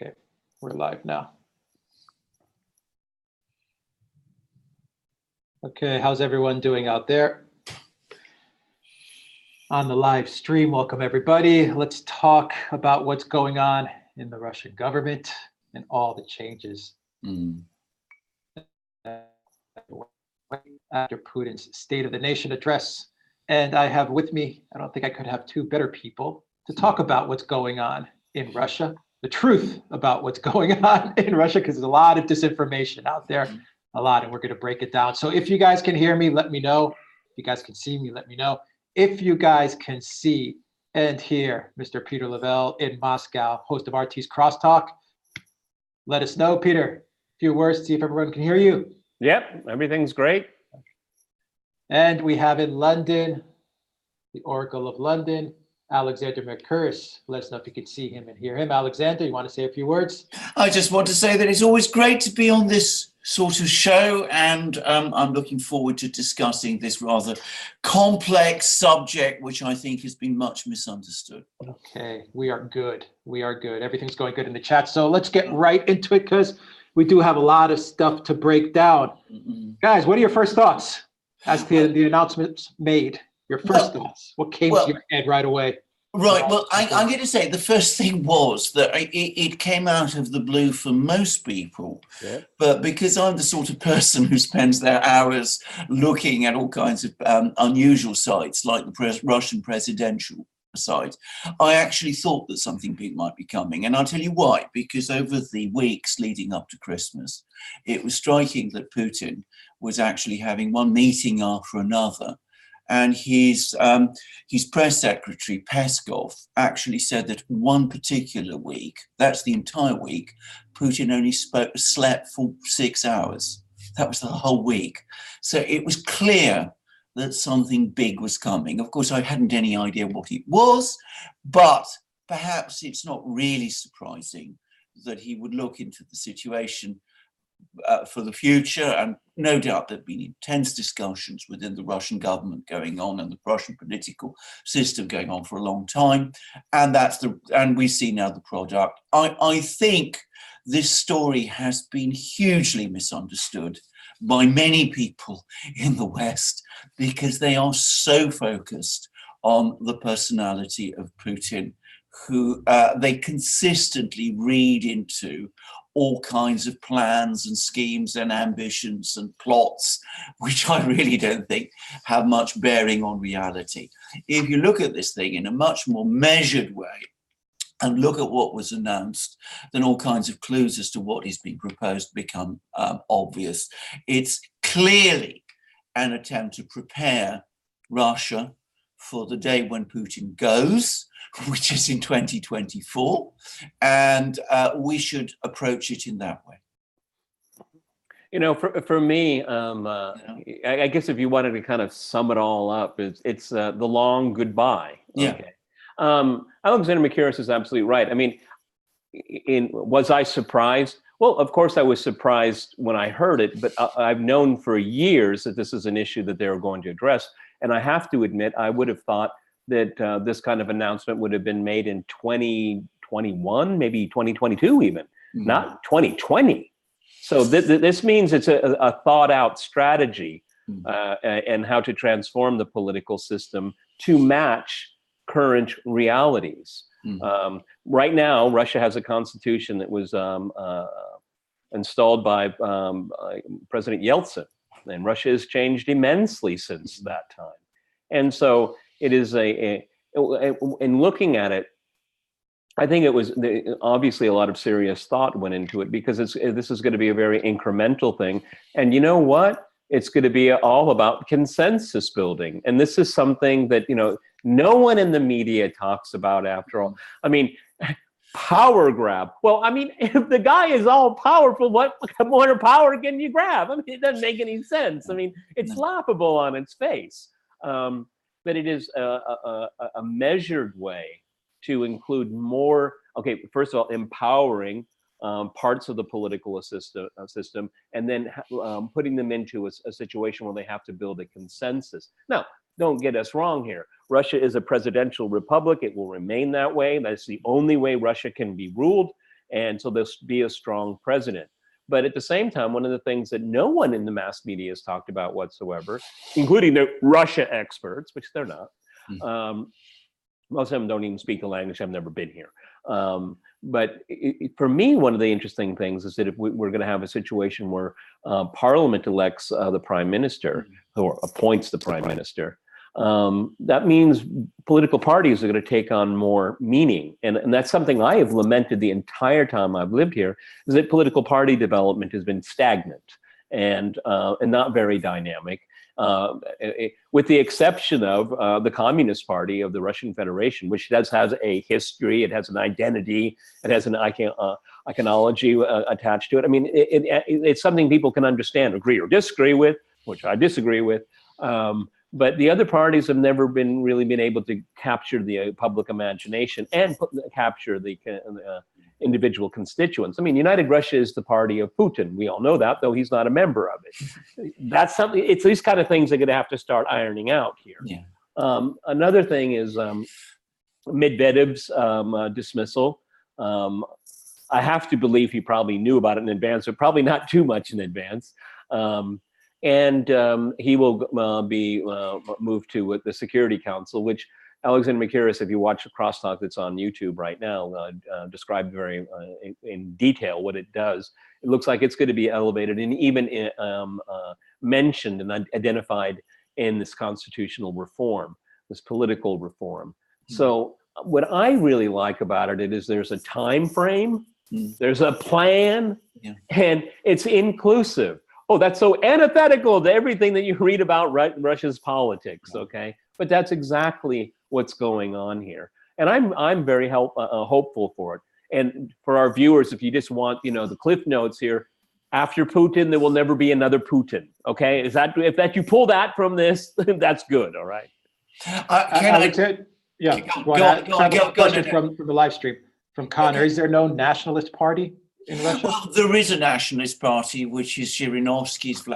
Okay, we're live now. Okay, how's everyone doing out there? On the live stream, welcome everybody. Let's talk about what's going on in the Russian government and all the changes after Putin's State of the Nation address. And I have with me, I don't think I could have two better people to talk about what's going on in Russia, the truth about what's going on in Russia, because there's a lot of disinformation out there, a lot, and we're going to break it down. So if you guys can hear me, let me know. If you guys can see me, let me know. If you guys can see and hear Mr. Peter Lavelle in Moscow, host of RT's Crosstalk, let us know. Peter, a few words, see if everyone can hear you. Yep, everything's great. And we have in London, the Oracle of London, Alexander Mercuris. Let us know if you can see him and hear him. Alexander, you want to say a few words? I just want to say that it's always great to be on this sort of show, and I'm looking forward to discussing this rather complex subject, which I think has been much misunderstood. Okay, we are good. We are good. Everything's going good in the chat. So let's get right into it, because we do have a lot of stuff to break down. Guys, what are your first thoughts as to the announcements made? Your first thoughts. What came to your head right away? Right. Well, I'm going to say the first thing was that it came out of the blue for most people. Yeah. But because I'm the sort of person who spends their hours looking at all kinds of unusual sites, like the Russian presidential site, I actually thought that something big might be coming. And I'll tell you why. Because over the weeks leading up to Christmas, it was striking that Putin was actually having one meeting after another. And his press secretary, Peskov, actually said that one particular week, that's the entire week, Putin only slept for 6 hours. That was the whole week. So it was clear that something big was coming. Of course, I hadn't any idea what it was, but perhaps it's not really surprising that he would look into the situation for the future, and no doubt there have been intense discussions within the Russian government going on and the Russian political system going on for a long time, and we see now the product. I think this story has been hugely misunderstood by many people in the West, because they are so focused on the personality of Putin, who they consistently read into all kinds of plans and schemes and ambitions and plots, which I really don't think have much bearing on reality. If you look at this thing in a much more measured way and look at what was announced, then all kinds of clues as to what is being proposed become obvious. It's clearly an attempt to prepare Russia for the day when Putin goes, which is in 2024, and we should approach it in that way. You know, for me, I guess if you wanted to kind of sum it all up, it's the long goodbye. Yeah. Okay. Alexander Mercuris is absolutely right. I mean, was I surprised? Well, of course I was surprised when I heard it, but I've known for years that this is an issue that they were going to address. And I have to admit, I would have thought that this kind of announcement would have been made in 2021, maybe 2022 even, not 2020. So this means it's a thought out strategy and how to transform the political system to match current realities. Right now, Russia has a constitution that was installed by President Yeltsin, and Russia has changed immensely since that time. And so it is in looking at it, I think it was obviously a lot of serious thought went into it, because this is going to be a very incremental thing. And you know what? It's going to be all about consensus building. And this is something that, you know, no one in the media talks about after all. I mean, power grab. Well, I mean, if the guy is all powerful, what more power can you grab? I mean, it doesn't make any sense. I mean, it's laughable on its face. But it is a measured way to include more, okay, first of all, empowering parts of the political system, and then putting them into a situation where they have to build a consensus. Now, don't get us wrong here. Russia is a presidential republic. It will remain that way. That's the only way Russia can be ruled. And so there'll be a strong president. But at the same time, one of the things that no one in the mass media has talked about whatsoever, including the Russia experts, which they're not, most of them don't even speak the language. I've never been here. But for me, one of the interesting things is that if we're going to have a situation where Parliament elects the prime minister or appoints the prime minister, that means political parties are going to take on more meaning. And that's something I have lamented the entire time I've lived here, is that political party development has been stagnant and not very dynamic. With the exception of the Communist Party of the Russian Federation, which has a history, it has an identity, it has an iconology attached to it. I mean, it's something people can understand, agree or disagree with, which I disagree with. But the other parties have never really been able to capture the public imagination and capture the individual constituents. I mean, United Russia is the party of Putin. We all know that, though he's not a member of it. That's something. It's these kind of things they're going to have to start ironing out here. Yeah. Another thing is Medvedev's dismissal. I have to believe he probably knew about it in advance, but probably not too much in advance. And he will be moved to the Security Council, which Alexander Makiris, if you watch the crosstalk that's on YouTube right now, described very in detail what it does. It looks like it's going to be elevated and even mentioned and identified in this constitutional reform, this political reform. So what I really like about it is there's a time frame, there's a plan, and it's inclusive. Oh, that's so antithetical to everything that you read about Russia's politics, okay? But that's exactly what's going on here. And I'm very hopeful for it. And for our viewers, if you just want, the cliff notes here, after Putin, there will never be another Putin, okay? If you pull that from this, that's good, all right? Question from the live stream from Connor. Is there no nationalist party in Russia? Well, there is a nationalist party, which is Zhirinovsky's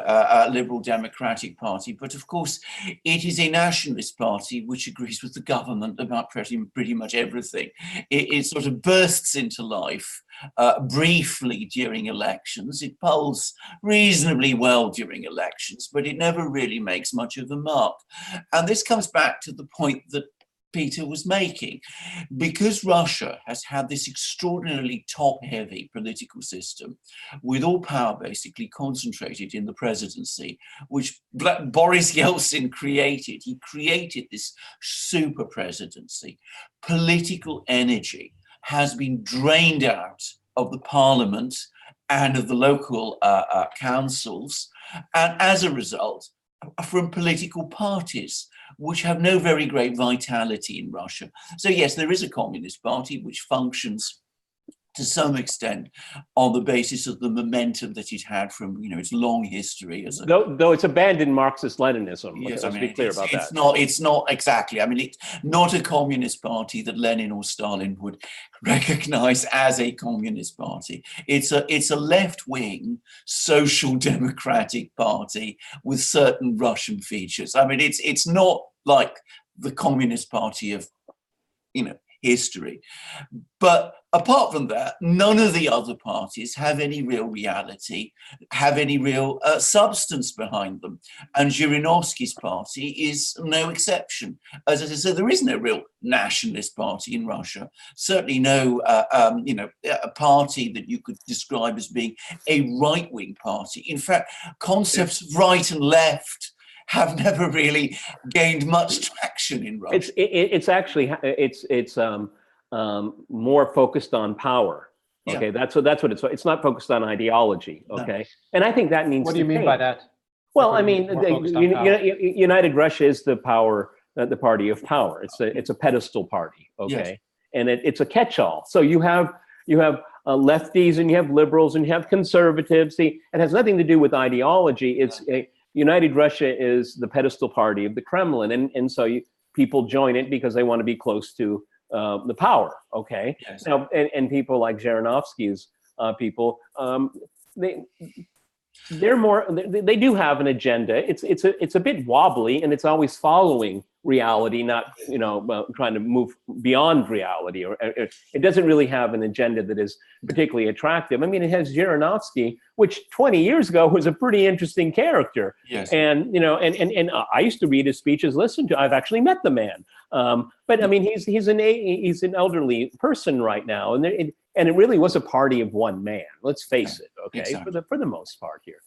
Liberal Democratic Party. But of course, it is a nationalist party which agrees with the government about pretty much everything. It sort of bursts into life briefly during elections. It polls reasonably well during elections, but it never really makes much of a mark. And this comes back to the point that Peter was making. Because Russia has had this extraordinarily top-heavy political system with all power basically concentrated in the presidency, which Boris Yeltsin created. He created this super presidency. Political energy has been drained out of the parliament and of the local councils, and as a result, from political parties, which have no very great vitality in Russia. So yes, there is a communist party which functions to some extent on the basis of the momentum that it had from its long history as a, though it's abandoned Marxist-Leninism. Yes, let's be clear about that. It's not exactly. I mean, it's not a communist party that Lenin or Stalin would recognize as a communist party. It's a left-wing social democratic party with certain Russian features. I mean, it's not like the Communist Party of history. But apart from that, none of the other parties have any real reality, have any real substance behind them. And Zhirinovsky's party is no exception. As I said, there is no real nationalist party in Russia. Certainly no, a party that you could describe as being a right-wing party. In fact, concepts of right and left have never really gained much traction in Russia. It's actually more focused on power. Okay, Yeah. that's what it's not focused on ideology. Okay, No. and I think that means. What do you mean by that? Well, I mean, United Russia is the party of power. It's a pedestal party. Okay, Yes. and it's a catch-all. So you have lefties and you have liberals and you have conservatives. See, it has nothing to do with ideology. United Russia is the pedestal party of the Kremlin, and so people join it because they want to be close to the power. Okay, Yes. now and people like Zhirinovsky's people, they're more. They do have an agenda. It's a bit wobbly, and it's always following reality, not trying to move beyond reality, or it doesn't really have an agenda that is particularly attractive. I mean, it has Zhirinovsky, which 20 years ago was a pretty interesting character. Yes. And and I used to read his speeches, listen to. I've actually met the man, but I mean, he's an elderly person right now, and it really was a party of one man. Let's face it, okay, exactly. for the most part here.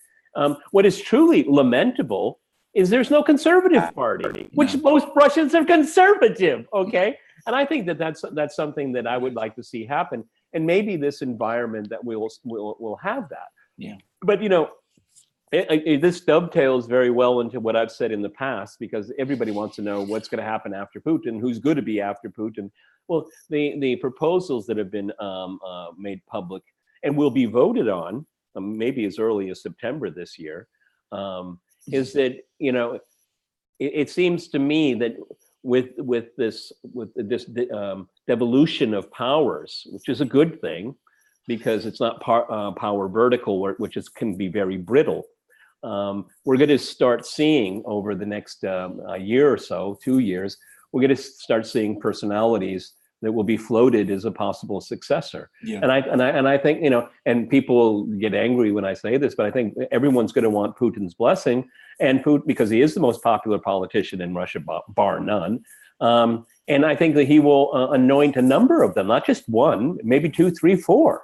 What is truly lamentable is there's no conservative party, which most Russians are conservative, okay? And I think that's something that I would like to see happen, and maybe this environment that we'll have that. Yeah. But this dovetails very well into what I've said in the past, because everybody wants to know what's going to happen after Putin, who's going to be after Putin. Well, the proposals that have been made public and will be voted on, maybe as early as September this year, is that it seems to me that with this devolution of powers, which is a good thing, because it's not power vertical, which can be very brittle. We're going to start seeing over the next year or so, 2 years, we're going to start seeing personalities that will be floated as a possible successor. Yeah. And I think, and people get angry when I say this, but I think everyone's going to want Putin's blessing, and Putin, because he is the most popular politician in Russia, bar none. And I think that he will anoint a number of them, not just one, maybe 2, 3, 4,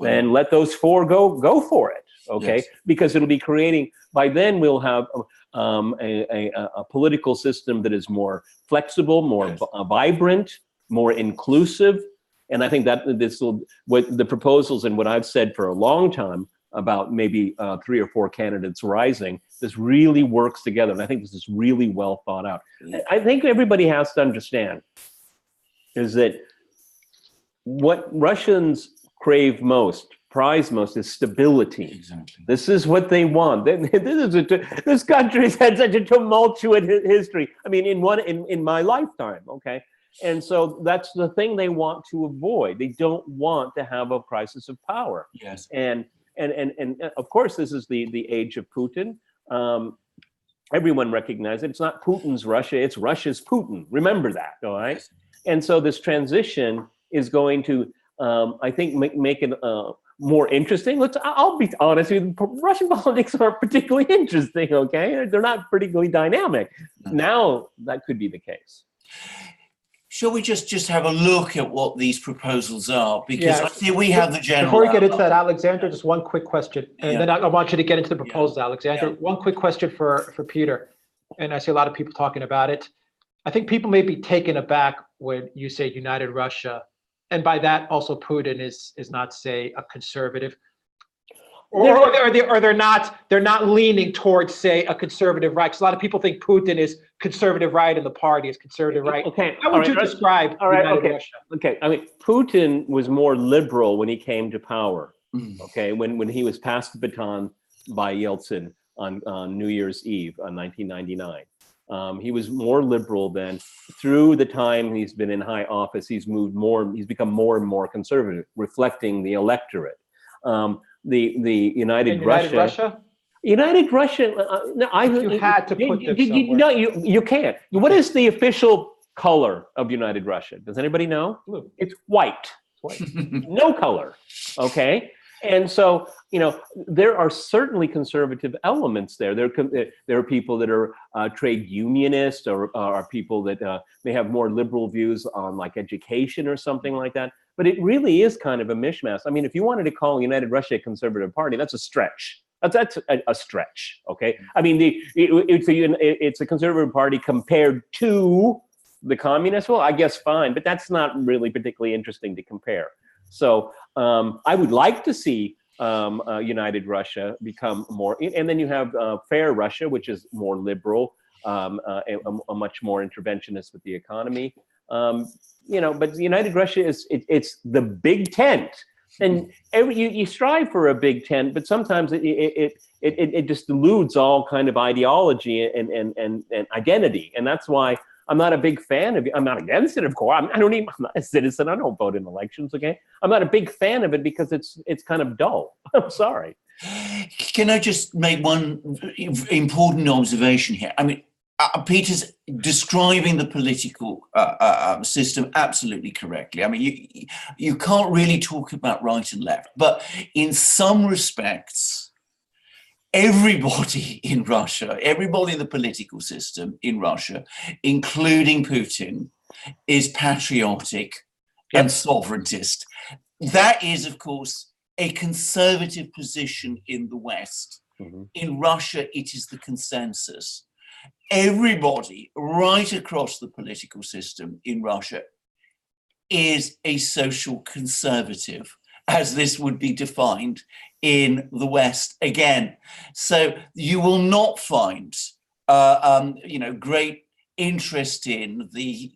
and let those 4 go for it. Okay, yes. Because it'll be creating. By then, we'll have a political system that is more flexible, more vibrant, more inclusive. And I think that what the proposals and what I've said for a long time about maybe 3 or 4 candidates rising, this really works together. And I think this is really well thought out. I think everybody has to understand is that what Russians crave most, prize most, is stability. Exactly. This is what they want. This country's had such a tumultuous history. I mean, in my lifetime, okay? And so that's the thing they want to avoid. They don't want to have a crisis of power. Yes. And of course, this is the age of Putin. Everyone recognizes it. It's not Putin's Russia, it's Russia's Putin. Remember that, all right? Yes. And so this transition is going to, I think, make it more interesting. I'll be honest with you, Russian politics aren't particularly interesting, okay? They're not particularly dynamic. Now, that could be the case. Shall we just have a look at what these proposals are? Because I see we have the general. Before we get into that, Alexander, just one quick question, and then I want you to get into the proposals, Alexander. One quick question for Peter, and I see a lot of people talking about it. I think people may be taken aback when you say United Russia, and by that also Putin is not, say, a conservative. Or they're not leaning towards, say, a conservative right. Because a lot of people think Putin is conservative right and the party is conservative right. Okay. How would you describe United Russia? Okay. I mean, Putin was more liberal when he came to power. Okay, when he was passed the baton by Yeltsin on New Year's Eve on 1999. He was more liberal then. Through the time he's been in high office, he's become more and more conservative, reflecting the electorate. The United Russia. United Russia. You had to put them somewhere. No, you can't. What is the official color of United Russia? Does anybody know? Blue. It's white. No color. Okay. And so, there are certainly conservative elements there. There are people that are trade unionists, or are people that may have more liberal views on like education or something like that. But it really is kind of a mishmash. I mean, if you wanted to call United Russia a conservative party, that's a stretch. That's a stretch. Okay. I mean, it's a conservative party compared to the communists. Well, I guess fine, but that's not really particularly interesting to compare. So I would like to see United Russia become more, and then you have Fair Russia, which is more liberal, a much more interventionist with the economy. But United Russia it's the big tent, and you strive for a big tent, but sometimes it just eludes all kind of ideology and identity, and that's why I'm not a big fan of it. I'm not against it, of course. I'm not a citizen. I don't vote in elections, okay? I'm not a big fan of it because it's kind of dull. I'm sorry. Can I just make one important observation here? I mean, Peter's describing the political system absolutely correctly. I mean, you can't really talk about right and left, but in some respects, everybody in Russia, everybody in the political system in Russia, including Putin, is patriotic and sovereigntist. That is, of course, a conservative position in the West. In Russia, it is the consensus. Everybody right across the political system in Russia is a social conservative, as this would be defined in the West again. So you will not find, great interest in the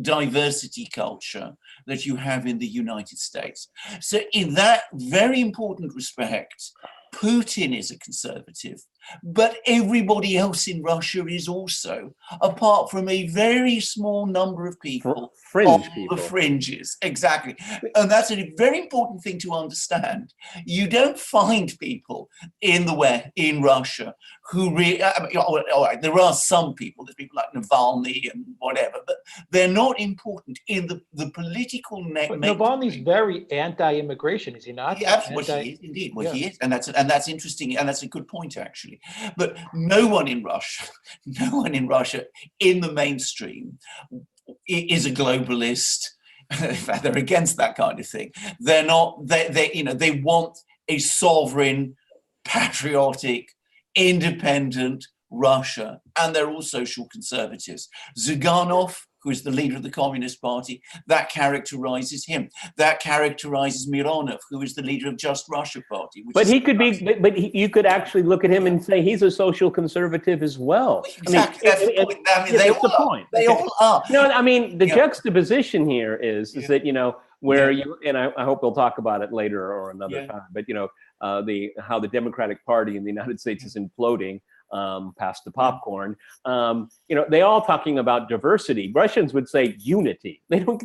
diversity culture that you have in the United States. So in that very important respect, Putin is a conservative, but everybody else in Russia is also, apart from a very small number of people, the fringes. Exactly. And that's a very important thing to understand. You don't find people in the West, in Russia, who really, all right, there are some people, there's people like Navalny and whatever, but they're not important in the political Navalny's very anti-immigration, is he not? Yeah, absolutely, he is indeed. Well, he is, and that's interesting, and that's a good point actually. But no one in Russia in the mainstream is a globalist. In fact, they're against that kind of thing. They're not. They want a sovereign, patriotic, independent Russia, and they're all social conservatives. Zyuganov, who is the leader of the Communist Party, that characterizes him. That characterizes Mironov, who is the leader of Just Russia Party. But he could be, you could actually look at him and say he's a social conservative as well. Exactly, that's the point. I mean, they all are. They all are. No, I mean, the juxtaposition here is that, where you, and I hope we'll talk about it later or another time, but, how the Democratic Party in the United States is imploding. Past the popcorn, they all talking about diversity. Russians would say unity. They don't.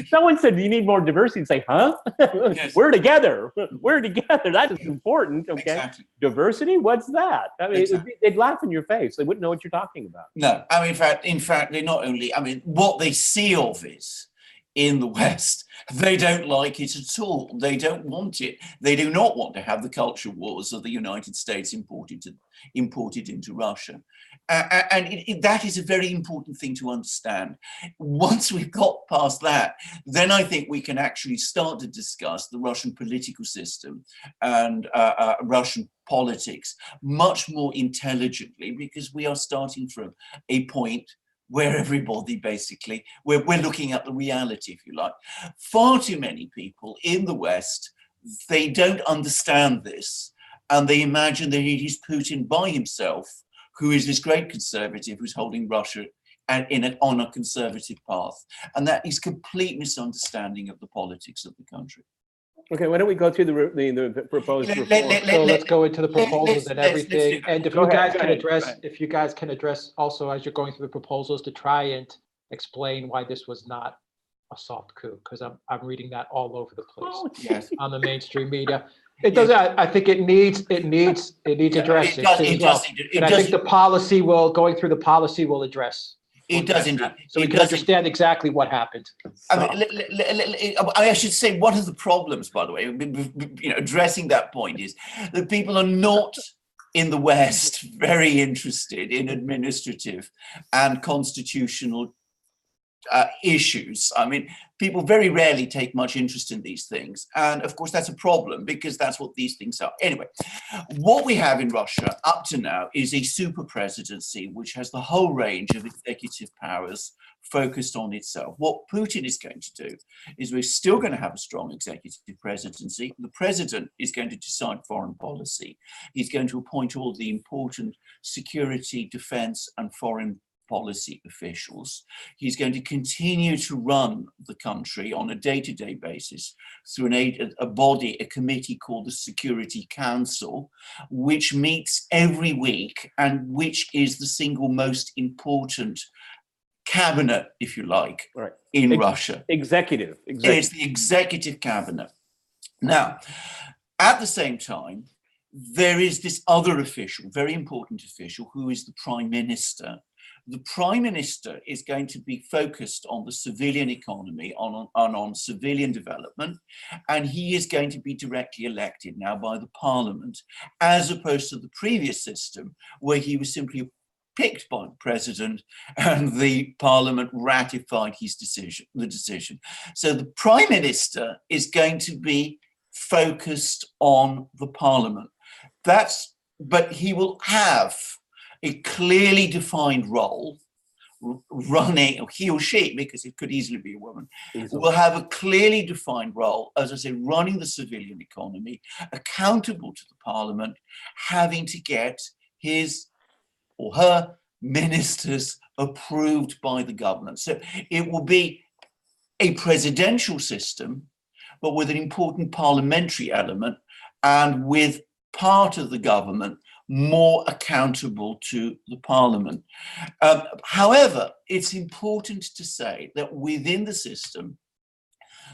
Someone said you need more diversity. And say, huh? Yes. We're together. That is important. Okay. Exactly. Diversity? What's that? I mean, they'd laugh in your face. They wouldn't know what you're talking about. No, I mean, in fact, they not only. I mean, what they see of is, in the West, they don't like it at all. They don't want it. They do not want to have the culture wars of the United States imported into Russia. And that is a very important thing to understand. Once we've got past that, then I think we can actually start to discuss the Russian political system and Russian politics much more intelligently, because we are starting from a point where everybody basically, we're looking at the reality, if you like. Far too many people in the West, they don't understand this, and they imagine that it is Putin by himself who is this great conservative who's holding Russia on a conservative path. And that is complete misunderstanding of the politics of the country. Okay, why don't we go through the proposed reform? So let's go into the proposals and everything. And if you guys can address also, as you're going through the proposals, to try and explain why this was not a soft coup, because I'm reading that all over the place on the mainstream media. It does. I think it needs addressing. And I think the policy going through the policy will address. It does indeed. So we can understand exactly what happened. I should say one of the problems, by the way, addressing that point, is that people are not in the West very interested in administrative and constitutional issues. I mean, people very rarely take much interest in these things. And of course, that's a problem, because that's what these things are. Anyway, what we have in Russia up to now is a super presidency, which has the whole range of executive powers focused on itself. What Putin is going to do is we're still going to have a strong executive presidency. The president is going to decide foreign policy. He's going to appoint all the important security, defense, and foreign policy officials. He's going to continue to run the country on a day-to-day basis through a committee called the Security Council, which meets every week and which is the single most important cabinet, if you like, in Russia. Executive. It's the executive cabinet. Now, at the same time, there is this other official, very important official, who is the Prime Minister. The Prime Minister is going to be focused on the civilian economy, on civilian development, and he is going to be directly elected now by the Parliament, as opposed to the previous system, where he was simply picked by the President and the Parliament ratified his decision, the decision. So the Prime Minister is going to be focused on the Parliament. But he will have a clearly defined role running, or he or she, because it could easily be a woman, will have a clearly defined role, as I say, running the civilian economy, accountable to the Parliament, having to get his or her ministers approved by the government. So it will be a presidential system, but with an important parliamentary element, and with part of the government more accountable to the Parliament. However, it's important to say that within the system,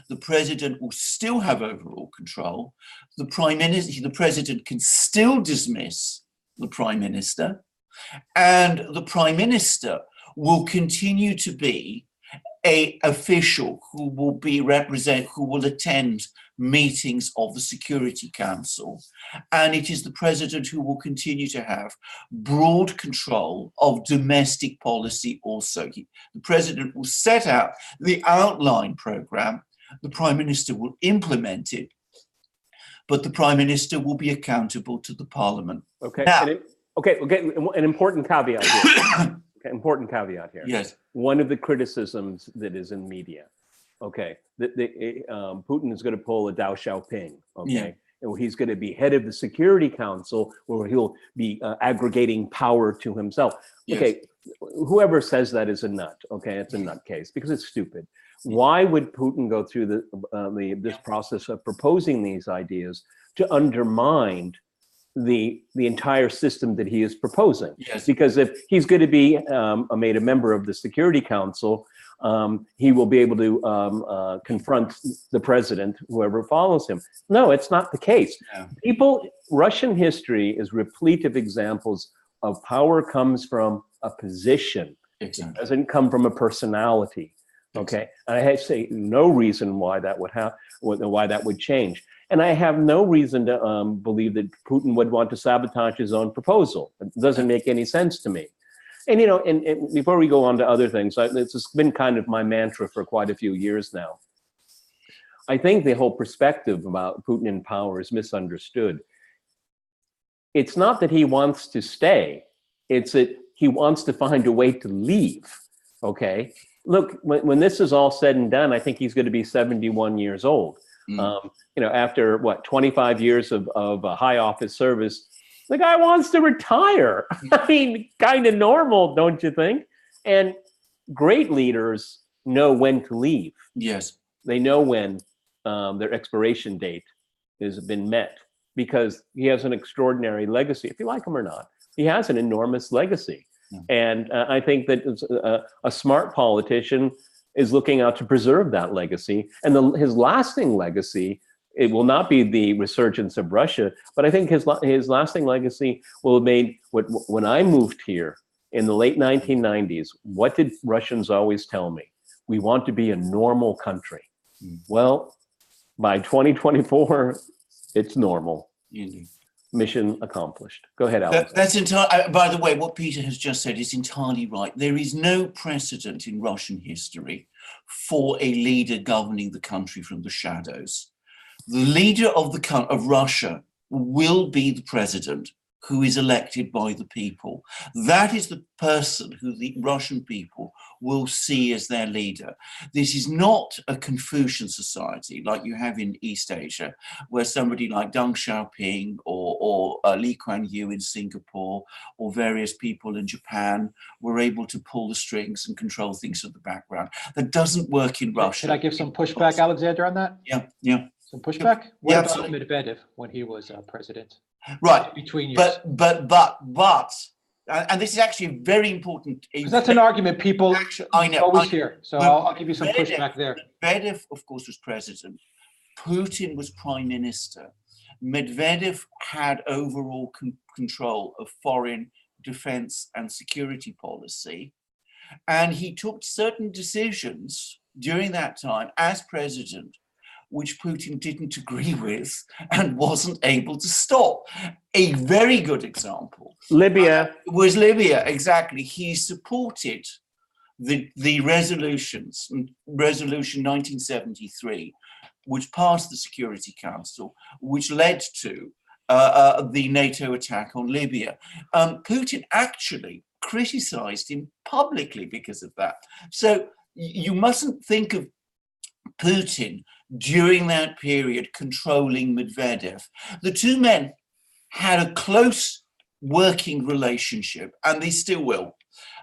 the President will still have overall control. The President can still dismiss the Prime Minister, and the Prime Minister will continue to be an official who will attend meetings of the Security Council, and it is the President who will continue to have broad control of domestic policy also. The President will set out the outline programme, the Prime Minister will implement it, but the Prime Minister will be accountable to the Parliament. Okay. Now, An important caveat here. Important caveat here. Yes. One of the criticisms that is in media, Putin is going to pull a Deng Xiaoping, and he's going to be head of the Security Council, where he'll be aggregating power to himself. Yes. Okay, whoever says that is a nut. Okay, it's a nutcase because it's stupid. Why would Putin go through this process of proposing these ideas to undermine the entire system that he is proposing? Yes. Because if he's going to be made a member of the Security Council, he will be able to confront the president, whoever follows him. No, it's not the case. Yeah. Russian history is replete of examples of power comes from a position. Exactly. It doesn't come from a personality. Okay, and I say no reason why that would why that would change. And I have no reason to believe that Putin would want to sabotage his own proposal. It doesn't make any sense to me. And, you know, and before we go on to other things, it's been kind of my mantra for quite a few years now. I think the whole perspective about Putin in power is misunderstood. It's not that he wants to stay. It's that he wants to find a way to leave, okay? Look, when this is all said and done, I think he's going to be 71 years old. You know, after what, 25 years of high office service, the guy wants to retire. I mean, kind of normal, don't you think? And great leaders know when to leave. Yes. They know when their expiration date has been met, because he has an extraordinary legacy. If you like him or not, he has an enormous legacy. And I think that a smart politician is looking out to preserve that legacy. And his lasting legacy, it will not be the resurgence of Russia, but I think his lasting legacy will have made when I moved here in the late 1990s, what did Russians always tell me? We want to be a normal country. Well, by 2024, it's normal. Mission accomplished. Go ahead, Alex. That's entirely. By the way, what Peter has just said is entirely right. There is no precedent in Russian history for a leader governing the country from the shadows. The leader of Russia will be the president, who is elected by the people. That is the person who the Russian people will see as their leader. This is not a Confucian society like you have in East Asia, where somebody like Deng Xiaoping or Lee Kuan Yew in Singapore or various people in Japan were able to pull the strings and control things in the background. That doesn't work in Russia. Should I give some pushback, Alexander, on that? Yeah. Some pushback? What about absolutely. Medvedev when he was president? Right. Between years. But, and this is actually a very important. That's an argument people I know, always hear. So I'll give you some pushback there. Medvedev, of course, was president. Putin was prime minister. Medvedev had overall control of foreign, defense, and security policy. And he took certain decisions during that time as president, which Putin didn't agree with and wasn't able to stop. A very good example Libya was Libya, exactly. He supported the resolutions, Resolution 1973, which passed the Security Council, which led to the NATO attack on Libya. Putin actually criticized him publicly because of that. So you mustn't think of Putin during that period controlling Medvedev. The two men had a close working relationship, and they still will,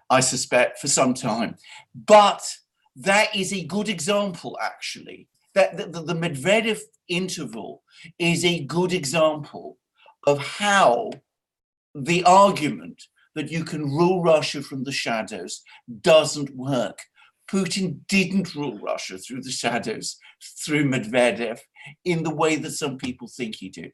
I suspect, for some time. But that is a good example, actually, that the Medvedev interval is a good example of how the argument that you can rule Russia from the shadows doesn't work. Putin didn't rule Russia through the shadows, through Medvedev, in the way that some people think he did.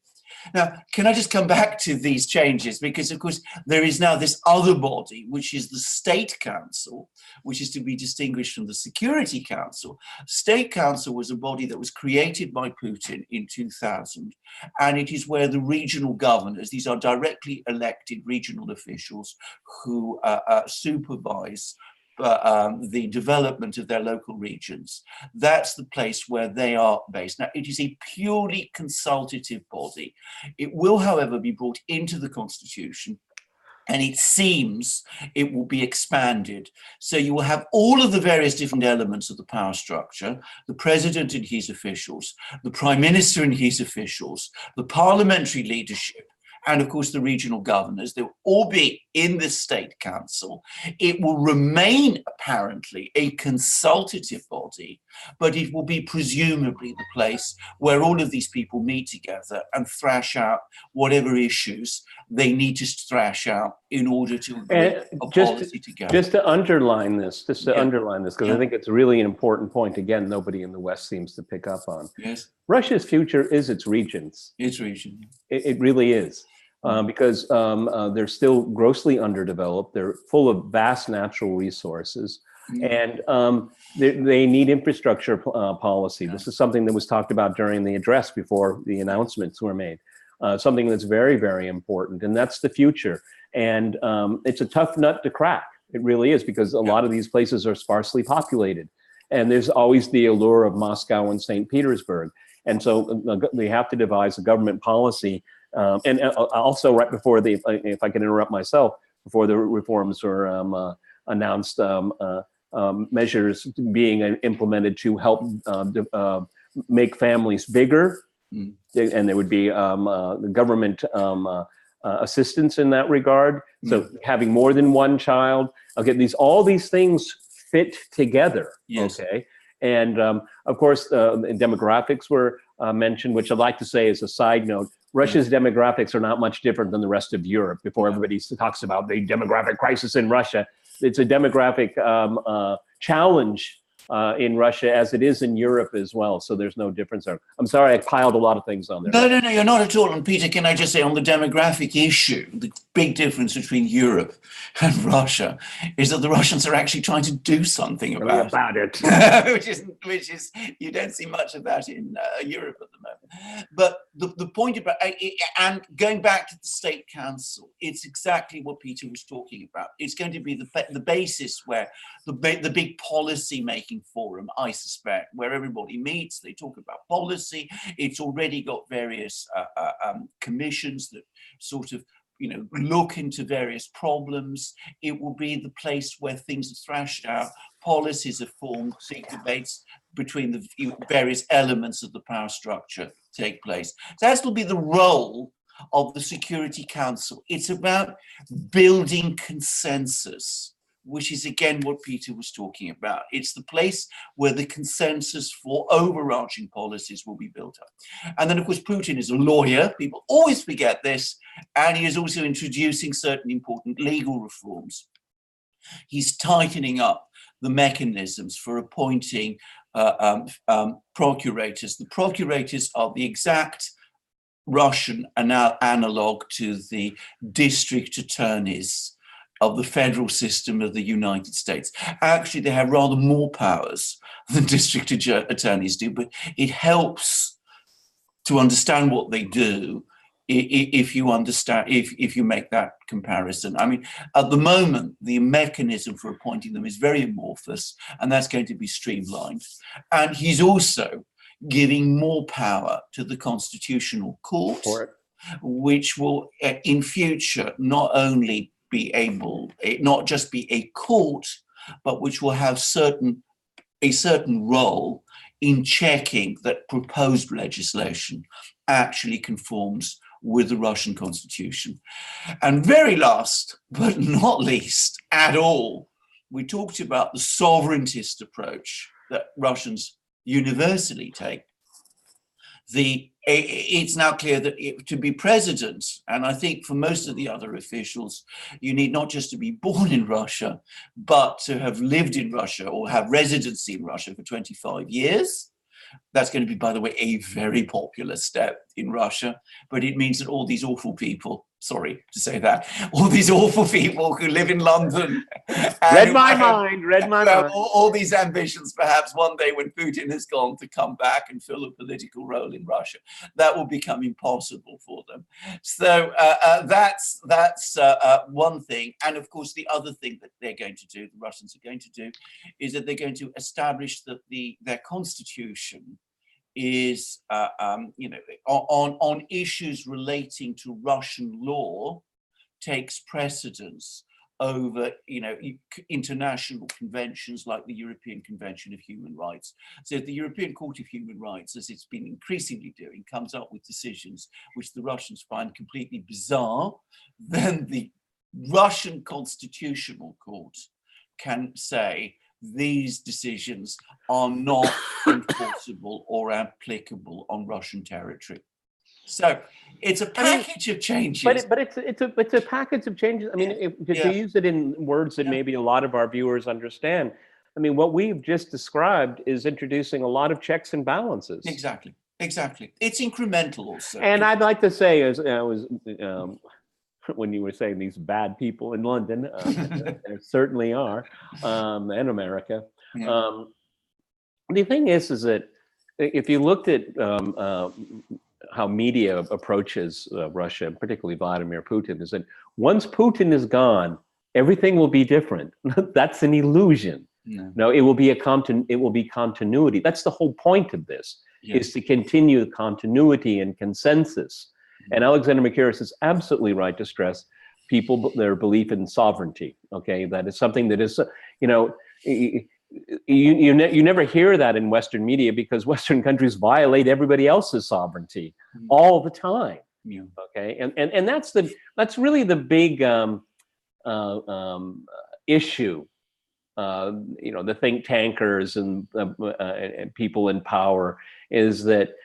Now, can I just come back to these changes? Because, of course, there is now this other body, which is the State Council, which is to be distinguished from the Security Council. State Council was a body that was created by Putin in 2000, and it is where the regional governors, these are directly elected regional officials who supervise the development of their local regions. That's the place where they are based. Now, it is a purely consultative body. It will, however, be brought into the constitution, and it seems it will be expanded. So you will have all of the various different elements of the power structure, the president and his officials, the prime minister and his officials, the parliamentary leadership, and of course the regional governors. They will all be in the State Council. It will remain apparently a consultative body, but it will be presumably the place where all of these people meet together and thrash out whatever issues they need to thrash out in order to agree a policy together. Just to underline this, because I think it's really an important point. Again, nobody in the West seems to pick up on. Yes. Russia's future is its regions. Its region. It really is. Because they're still grossly underdeveloped. They're full of vast natural resources, and they need infrastructure policy. This is something that was talked about during the address before the announcements were made. Something that's very, very important, and that's the future. And it's a tough nut to crack. It really is, because a lot of these places are sparsely populated, and there's always the allure of Moscow and St. Petersburg. And so they have to devise a government policy. And also, right before if I can interrupt myself, before the reforms were announced, measures being implemented to help make families bigger, and there would be the government assistance in that regard. So having more than one child, all these things fit together. Yes. Okay. And of course, demographics were mentioned, which I'd like to say as a side note, Russia's demographics are not much different than the rest of Europe. Before everybody talks about the demographic crisis in Russia, it's a demographic challenge in Russia as it is in Europe as well. So there's no difference there. I'm sorry, I piled a lot of things on there. No, you're not at all. And Peter, can I just say on the demographic issue, the big difference between Europe and Russia is that the Russians are actually trying to do something about it. which is you don't see much of that in Europe at the moment. But the point about, and going back to the State Council, it's exactly what Peter was talking about. It's going to be the basis where the big policy making forum, I suspect, where everybody meets, they talk about policy. It's already got various commissions that sort of look into various problems. It will be the place where things are thrashed out, policies are formed, big debates between the various elements of the power structure take place. So that will be the role of the Security Council. It's about building consensus, which is again what Peter was talking about. It's the place where the consensus for overarching policies will be built up. And then, of course, Putin is a lawyer. People always forget this. And he is also introducing certain important legal reforms. He's tightening up the mechanisms for appointing procurators. The procurators are the exact Russian analog to the district attorneys of the federal system of the United States. Actually, they have rather more powers than district attorneys do, but it helps to understand what they do if you understand, if you make that comparison. I mean, at the moment, the mechanism for appointing them is very amorphous, and that's going to be streamlined. And he's also giving more power to the Constitutional Court, which will, in future, not only be able, not just be a court, but which will have a certain role in checking that proposed legislation actually conforms with the Russian constitution. And very last, but not least at all, we talked about the sovereigntist approach that Russians universally take. It's now clear that to be president, and I think for most of the other officials, you need not just to be born in Russia, but to have lived in Russia or have residency in Russia for 25 years. That's going to be, by the way, a very popular step in Russia, but it means that all these awful people, sorry to say that, all these awful people who live in London. Read my mind. All these ambitions, perhaps one day when Putin is gone, to come back and fill a political role in Russia, that will become impossible for them. So that's one thing. And of course, the other thing that they're going to do, the Russians are going to do, is that they're going to establish that their constitution is, on issues relating to Russian law, takes precedence over, international conventions like the European Convention of Human Rights. So the European Court of Human Rights, as it's been increasingly doing, comes up with decisions which the Russians find completely bizarre, then the Russian Constitutional Court can say, these decisions are not enforceable or applicable on Russian territory. So it's a package of changes. But it's a package of changes. I mean, to use it in words that maybe a lot of our viewers understand, I mean, what we've just described is introducing a lot of checks and balances. Exactly. It's incremental also. And I'd like to say, as I was, when you were saying these bad people in London, there certainly are, and America. Yeah. The thing is that if you looked at how media approaches Russia, and particularly Vladimir Putin, is that once Putin is gone, everything will be different. That's an illusion. No, it will be continuity. That's the whole point of this, is to continue the continuity and consensus. And Alexander Makiris is absolutely right to stress their belief in sovereignty. Okay, that is something that is, you never hear that in Western media, because Western countries violate everybody else's sovereignty all the time. Yeah. Okay, and that's really the big issue. The think tankers and people in power, is that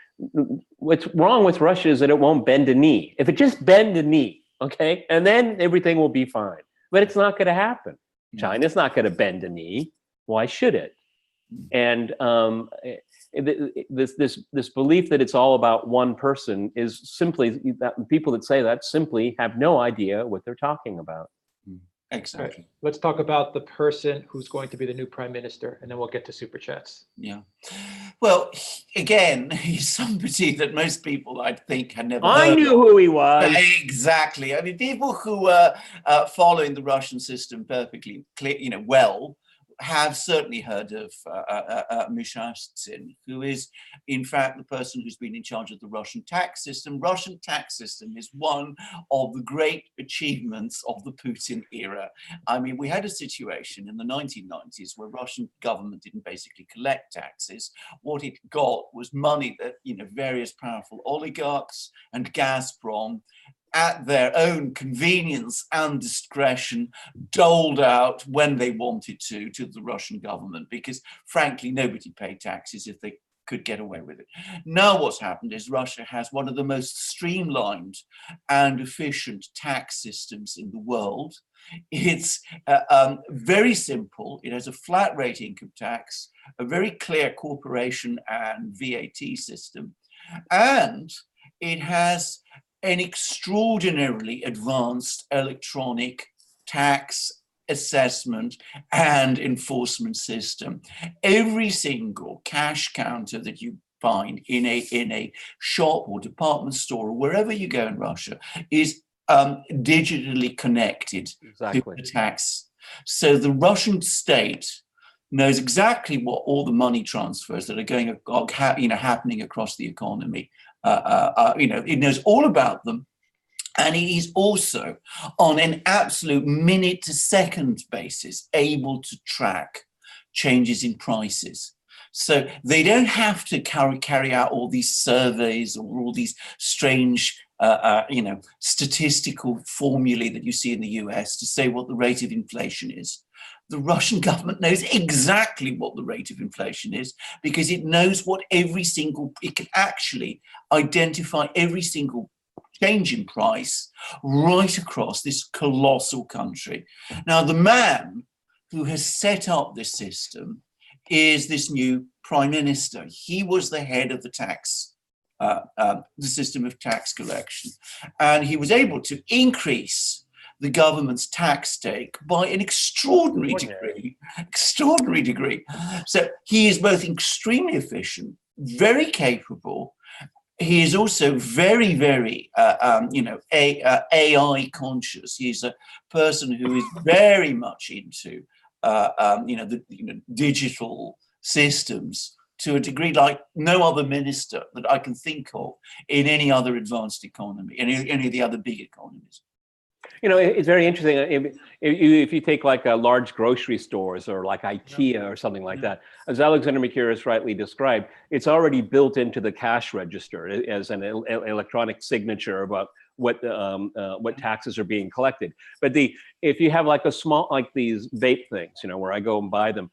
what's wrong with Russia is that it won't bend a knee. If it just bend a knee, okay, and then everything will be fine. But it's not going to happen. China's not going to bend a knee. Why should it? And this belief that it's all about one person is simply that people that say that simply have no idea what they're talking about. Exactly. Right. Let's talk about the person who's going to be the new prime minister, and then we'll get to super chats. Yeah. Well, again, he's somebody that most people, I think, had never heard I knew who he was. Exactly. I mean, people who were following the Russian system perfectly clear, well, have certainly heard of Mishustin, who is, in fact, the person who's been in charge of the Russian tax system. Russian tax system is one of the great achievements of the Putin era. I mean, we had a situation in the 1990s where Russian government didn't basically collect taxes. What it got was money that, various powerful oligarchs and Gazprom, at their own convenience and discretion, doled out when they wanted to the Russian government, because frankly, nobody paid taxes if they could get away with it. Now what's happened is Russia has one of the most streamlined and efficient tax systems in the world. It's very simple. It has a flat rate income tax, a very clear corporation and VAT system, and it has an extraordinarily advanced electronic tax assessment and enforcement system. Every single cash counter that you find in a shop or department store or wherever you go in Russia is digitally connected to the tax. So the Russian state knows exactly what all the money transfers that are going, happening across the economy. It knows all about them. And it is also, on an absolute minute to second basis, able to track changes in prices. So they don't have to carry out all these surveys or all these strange, statistical formulae that you see in the US to say what the rate of inflation is. The Russian government knows exactly what the rate of inflation is because it knows it can actually identify every single change in price right across this colossal country. Now, the man who has set up this system is this new prime minister. He was the head of the system of tax collection, and he was able to increase the government's tax take by an extraordinary degree. So he is both extremely efficient, very capable. He is also very, very, AI conscious. He's a person who is very much into, digital systems to a degree like no other minister that I can think of in any other advanced economy, any of the other big economies. It's very interesting. If you take like large grocery stores or like IKEA or something like that, as Alexander Mercouris rightly described, it's already built into the cash register as an electronic signature about what taxes are being collected. But if you have like a small, like these vape things, where I go and buy them,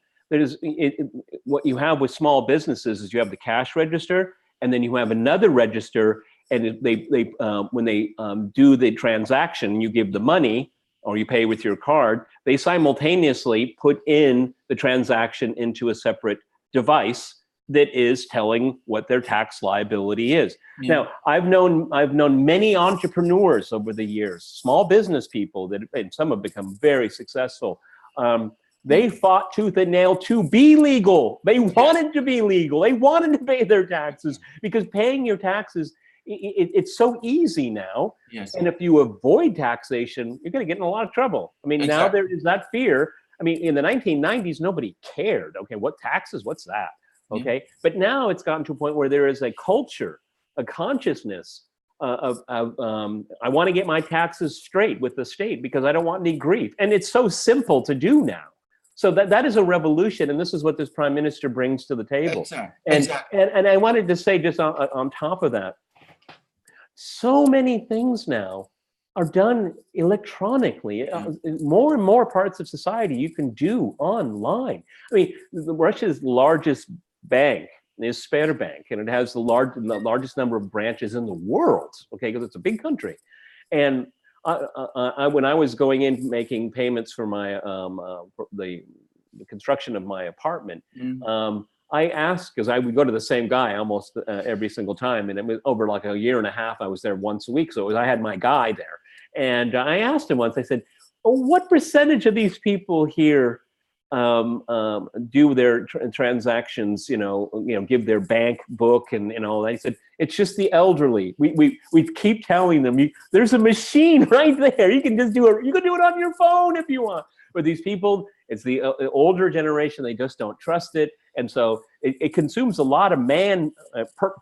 what you have with small businesses is you have the cash register, and then you have another register. And when they do the transaction, you give the money or you pay with your card, they simultaneously put in the transaction into a separate device that is telling what their tax liability is. Yeah. Now, I've known many entrepreneurs over the years, small business people and some have become very successful. They fought tooth and nail to be legal. They wanted to be legal. They wanted to pay their taxes because paying your taxes, it's so easy now. Yes. And if you avoid taxation, you're going to get in a lot of trouble. I mean, Now there is that fear. I mean, in the 1990s, nobody cared. Okay, what taxes? What's that? Okay. Yeah. But now it's gotten to a point where there is a culture, a consciousness I want to get my taxes straight with the state because I don't want any grief. And it's so simple to do now. So that is a revolution, and this is what this prime minister brings to the table. Exactly. And I wanted to say just on top of that, so many things now are done electronically. More and more parts of society you can do online. I mean, Russia's largest bank is Sberbank, and it has the largest number of branches in the world, okay, because it's a big country. And when I was going in making payments for my for the construction of my apartment, I asked, because I would go to the same guy almost every single time, and it was over like a year and a half. I was there once a week, so I had my guy there, and I asked him once. I said, "What percentage of these people here do their transactions? Give their bank book and all that?" He said, "It's just the elderly. We keep telling them there's a machine right there. You can just do it. You can do it on your phone if you want." But these people, it's the older generation. They just don't trust it, and so it consumes a lot of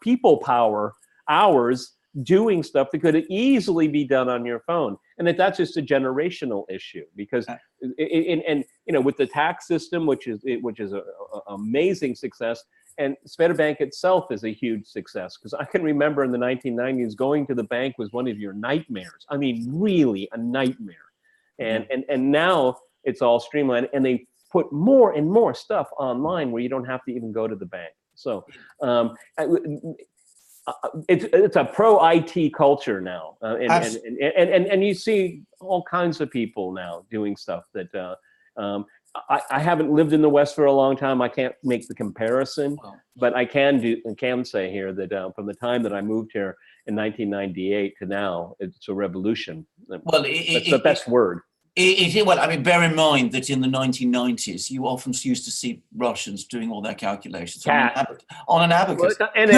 people power hours doing stuff that could easily be done on your phone. And that's just a generational issue because with the tax system, which is an amazing success, and Sberbank itself is a huge success, because I can remember in the 1990s going to the bank was one of your nightmares. I mean, really a nightmare. And now it's all streamlined, and they put more and more stuff online where you don't have to even go to the bank. So it's a pro-IT culture now, and you see all kinds of people now doing stuff that I haven't lived in the West for a long time. I can't make the comparison, but I can say here that from the time that I moved here in 1998 to now, it's a revolution. Well, that's the best word. Well, I mean, bear in mind that in the 1990s, you often used to see Russians doing all their calculations on an abacus. And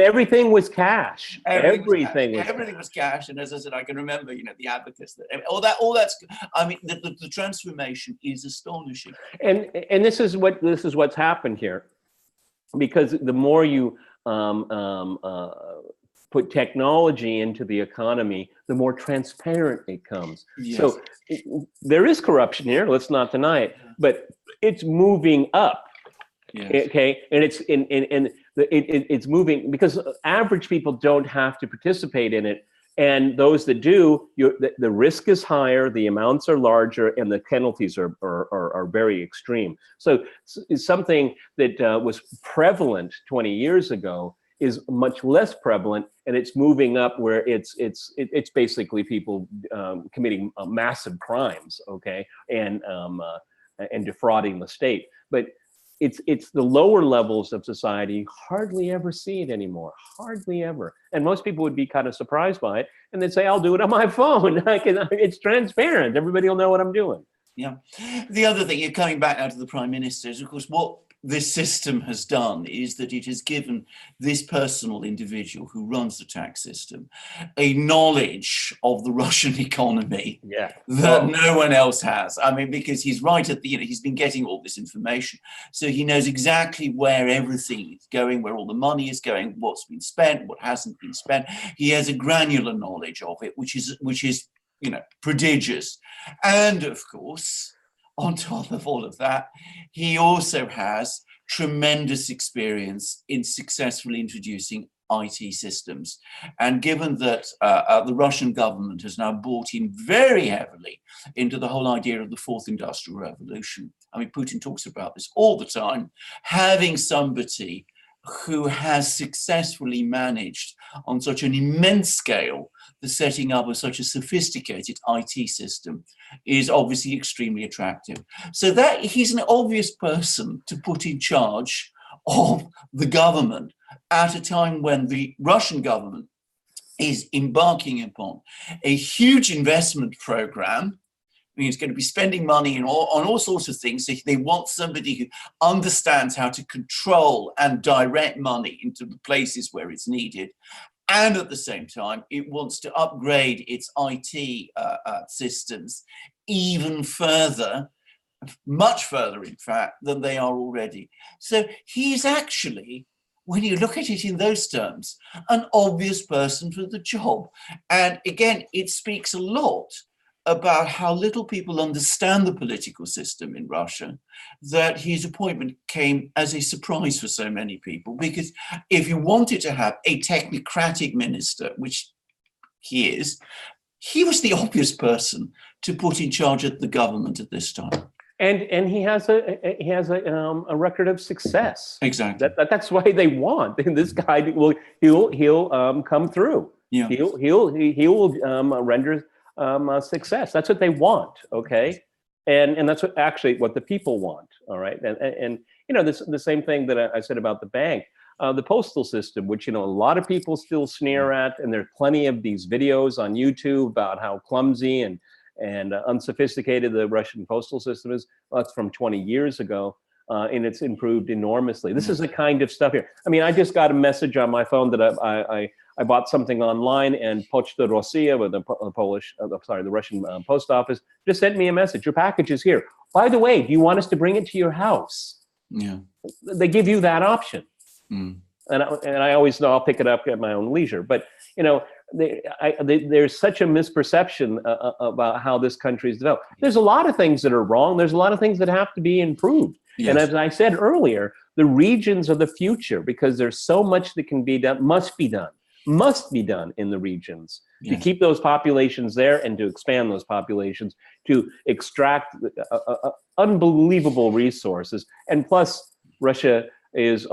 everything was cash. Everything was cash. And as I said, I can remember, the abacus. All that's. I mean, the transformation is astonishing. And this is what's happened here, because the more you put technology into the economy, the more transparent it comes. Yes. So there is corruption here, let's not deny it, but it's moving up. Yes. Okay, and it's moving because average people don't have to participate in it, and those that do, the risk is higher, the amounts are larger, and the penalties are very extreme. So it's something that was prevalent 20 years ago is much less prevalent, and it's moving up where it's basically people committing massive crimes, okay, and defrauding the state. But it's the lower levels of society hardly ever see it anymore, hardly ever. And most people would be kind of surprised by it, and they'd say, "I'll do it on my phone. It's transparent. Everybody will know what I'm doing." Yeah. The other thing, you're coming back now to the Prime Minister, is of course what this system has done is that it has given this personal individual who runs the tax system a knowledge of the Russian economy that no one else has. I mean, because he's right at the, he's been getting all this information. So he knows exactly where everything is going, where all the money is going, what's been spent, what hasn't been spent. He has a granular knowledge of it, which is prodigious. And of course, on top of all of that, he also has tremendous experience in successfully introducing IT systems. And given that the Russian government has now bought in very heavily into the whole idea of the fourth industrial revolution, I mean, Putin talks about this all the time, having somebody who has successfully managed on such an immense scale the setting up of such a sophisticated IT system is obviously extremely attractive. So that he's an obvious person to put in charge of the government at a time when the Russian government is embarking upon a huge investment program. I mean, it's going to be spending money on all sorts of things. So they want somebody who understands how to control and direct money into the places where it's needed. And at the same time, it wants to upgrade its IT systems even further, much further, in fact, than they are already. So he's actually, when you look at it in those terms, an obvious person for the job. And again, it speaks a lot about how little people understand the political system in Russia, that his appointment came as a surprise for so many people. Because if you wanted to have a technocratic minister, which he is, he was the obvious person to put in charge of the government at this time. And he has a record of success. Exactly. That's why they want this guy. He'll come through. Yeah. He will render success. That's what they want, okay? And that's what the people want, all right? And this the same thing that I said about the bank, the postal system, which a lot of people still sneer at, and there are plenty of these videos on YouTube about how clumsy and unsophisticated the Russian postal system is. Well, that's from 20 years ago, and it's improved enormously. This is the kind of stuff here. I mean, I just got a message on my phone that I bought something online, and Poczta Rosja, with the Russian post office, just sent me a message. Your package is here. By the way, do you want us to bring it to your house? Yeah. They give you that option. Mm. And I always know I'll pick it up at my own leisure. But, there's such a misperception about how this country is developed. There's a lot of things that are wrong. There's a lot of things that have to be improved. Yes. And as I said earlier, the regions are the future, because there's so much that can be done, must be done in the regions, yes, to keep those populations there and to expand those populations, to extract unbelievable resources. And plus, Russia is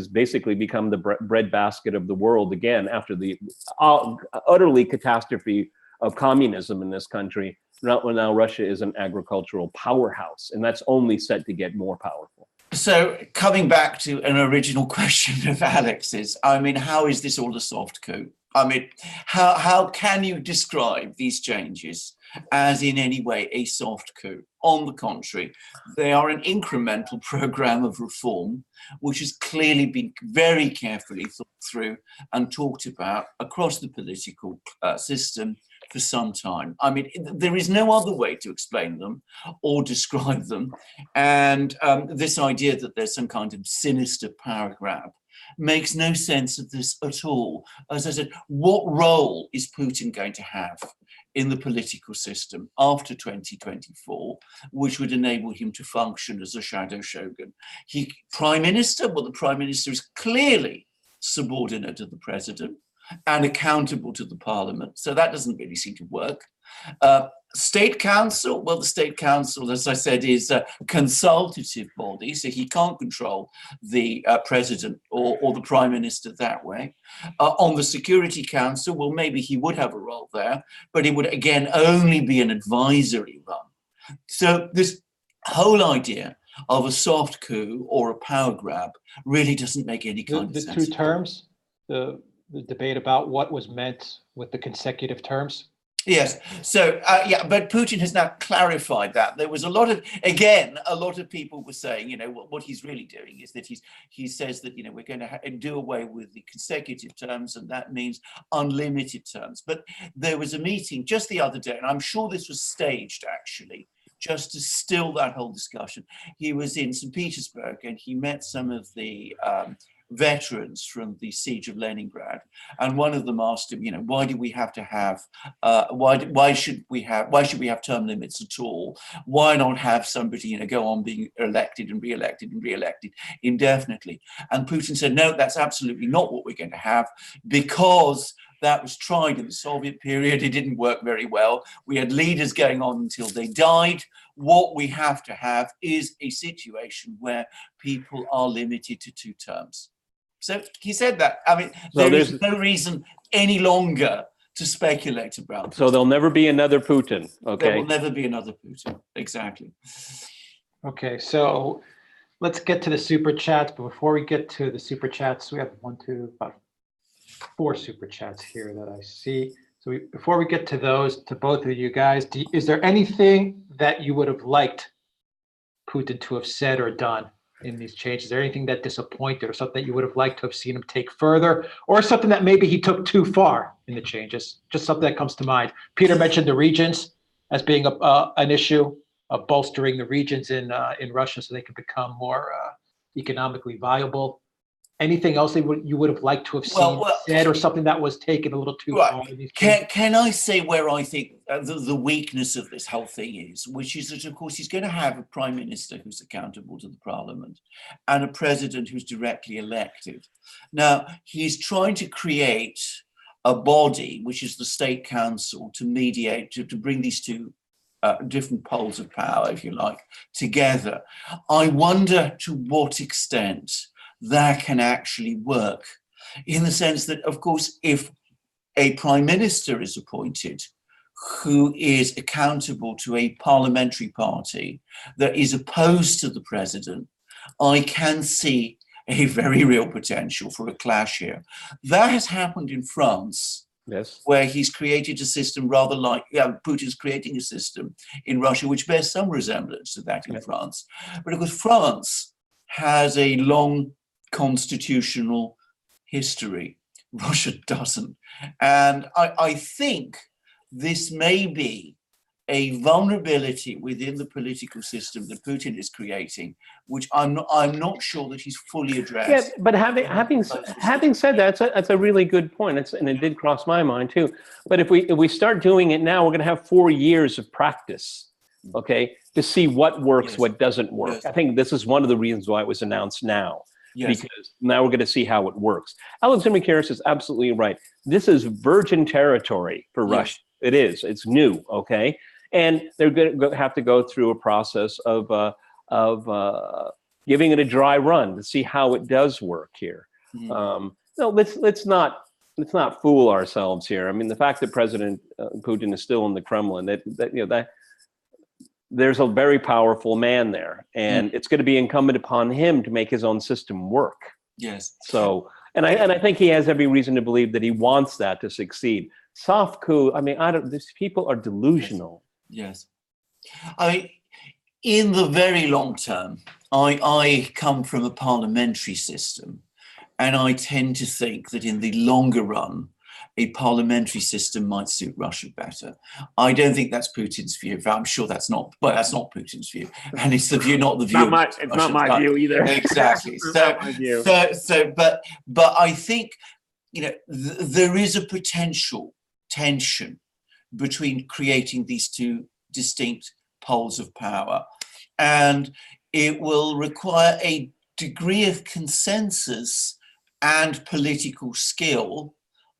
basically become the breadbasket of the world again after the utterly catastrophe of communism in this country. now Russia is an agricultural powerhouse, and that's only set to get more powerful. So coming back to an original question of Alex's, I mean, how is this all a soft coup? I mean, how can you describe these changes as in any way a soft coup? On the contrary, they are an incremental program of reform, which has clearly been very carefully thought through and talked about across the political system for some time. I mean, there is no other way to explain them or describe them. And this idea that there's some kind of sinister power grab makes no sense of this at all. As I said, what role is Putin going to have in the political system after 2024, which would enable him to function as a shadow shogun? Prime Minister, well, the Prime Minister is clearly subordinate to the president and accountable to the parliament. So that doesn't really seem to work. State Council, well, the State Council, as I said, is a consultative body, so he can't control the president or the prime minister that way. On the Security Council, well, maybe he would have a role there, but it would, again, only be an advisory run. So this whole idea of a soft coup or a power grab really doesn't make any kind of sense. The two terms, the debate about what was meant with the consecutive terms. Yes. So, yeah, but Putin has now clarified that. There was a lot of people were saying, you know, what he's really doing is that he says that, you know, we're going to do away with the consecutive terms, and that means unlimited terms. But there was a meeting just the other day, and I'm sure this was staged actually, just to still that whole discussion. He was in St. Petersburg and he met some of the veterans from the siege of Leningrad, and one of them asked him, you know, why do we have to have why should we have term limits at all? Why not have somebody, you know, go on being elected and re-elected and re-elected indefinitely? And Putin said, no, that's absolutely not what we're going to have, because that was tried in the Soviet period. It didn't work very well. We had leaders going on until they died. What we have to have is a situation where people are limited to 2 terms. So he said that. I mean, there is no reason any longer to speculate about it. So there'll never be another Putin, okay? There will never be another Putin, exactly. Okay, so let's get to the super chats. But before we get to the super chats, we have about 4 super chats here that I see. So before we get to those, to both of you guys, is there anything that you would have liked Putin to have said or done in these changes? Is there anything that disappointed, or something that you would have liked to have seen him take further, or something that maybe he took too far in the changes? Just something that comes to mind. Peter mentioned the regions as being an issue of bolstering the regions in Russia so they could become more economically viable. Anything else you would have liked to have seen said, or something that was taken a little too far? Can I say where I think the weakness of this whole thing is, which is that, of course, he's going to have a prime minister who's accountable to the parliament and a president who's directly elected. Now, he's trying to create a body, which is the State Council, to mediate, to bring these two different poles of power, if you like, together. I wonder to what extent that can actually work, in the sense that, of course, if a prime minister is appointed who is accountable to a parliamentary party that is opposed to the president, I can see a very real potential for a clash here. That has happened in France. Yes. Where he's created a system rather like, Putin's creating a system in Russia, which bears some resemblance to that in France. But of course, France has a long constitutional history. Russia doesn't. And I think this may be a vulnerability within the political system that Putin is creating, which I'm not sure that he's fully addressed. Yeah, but having said that, that's a really good point. And it did cross my mind too. But if we start doing it now, we're going to have 4 years of practice, okay, to see what works, what doesn't work. Yes. I think this is one of the reasons why it was announced now. Yes. Because now we're going to see how it works. Alexander Mikaris is absolutely right. This is virgin territory for Russia. It is. It's new, okay? And they're going to have to go through a process of giving it a dry run to see how it does work here. Mm-hmm. No, let's not let's not fool ourselves here. I mean, the fact that President Putin is still in the Kremlin, that there's a very powerful man there, and it's going to be incumbent upon him to make his own system work. Yes. So, and I think he has every reason to believe that he wants that to succeed. Soft coup. I mean, these people are delusional. Yes. In the very long term, I come from a parliamentary system, and I tend to think that in the longer run, a parliamentary system might suit Russia better. I don't think that's Putin's view. I'm sure that's not Putin's view, and it's the view, not the view. It's not my view either. Exactly. But I think there is a potential tension between creating these two distinct poles of power, and it will require a degree of consensus and political skill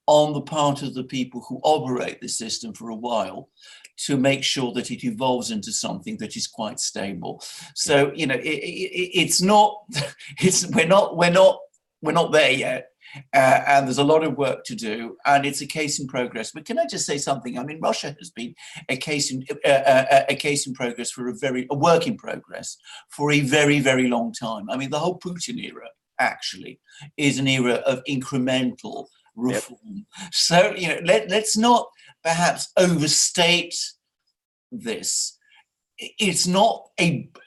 on the part of the people who operate the system for a while to make sure that it evolves into something that is quite stable. So we're not there yet. And there's a lot of work to do, and it's a case in progress. But can I just say something? I mean, Russia has been a case in progress for a work in progress for a very, very long time. I mean, the whole Putin era actually is an era of incremental reform. Yep. So let's not perhaps overstate this. It's not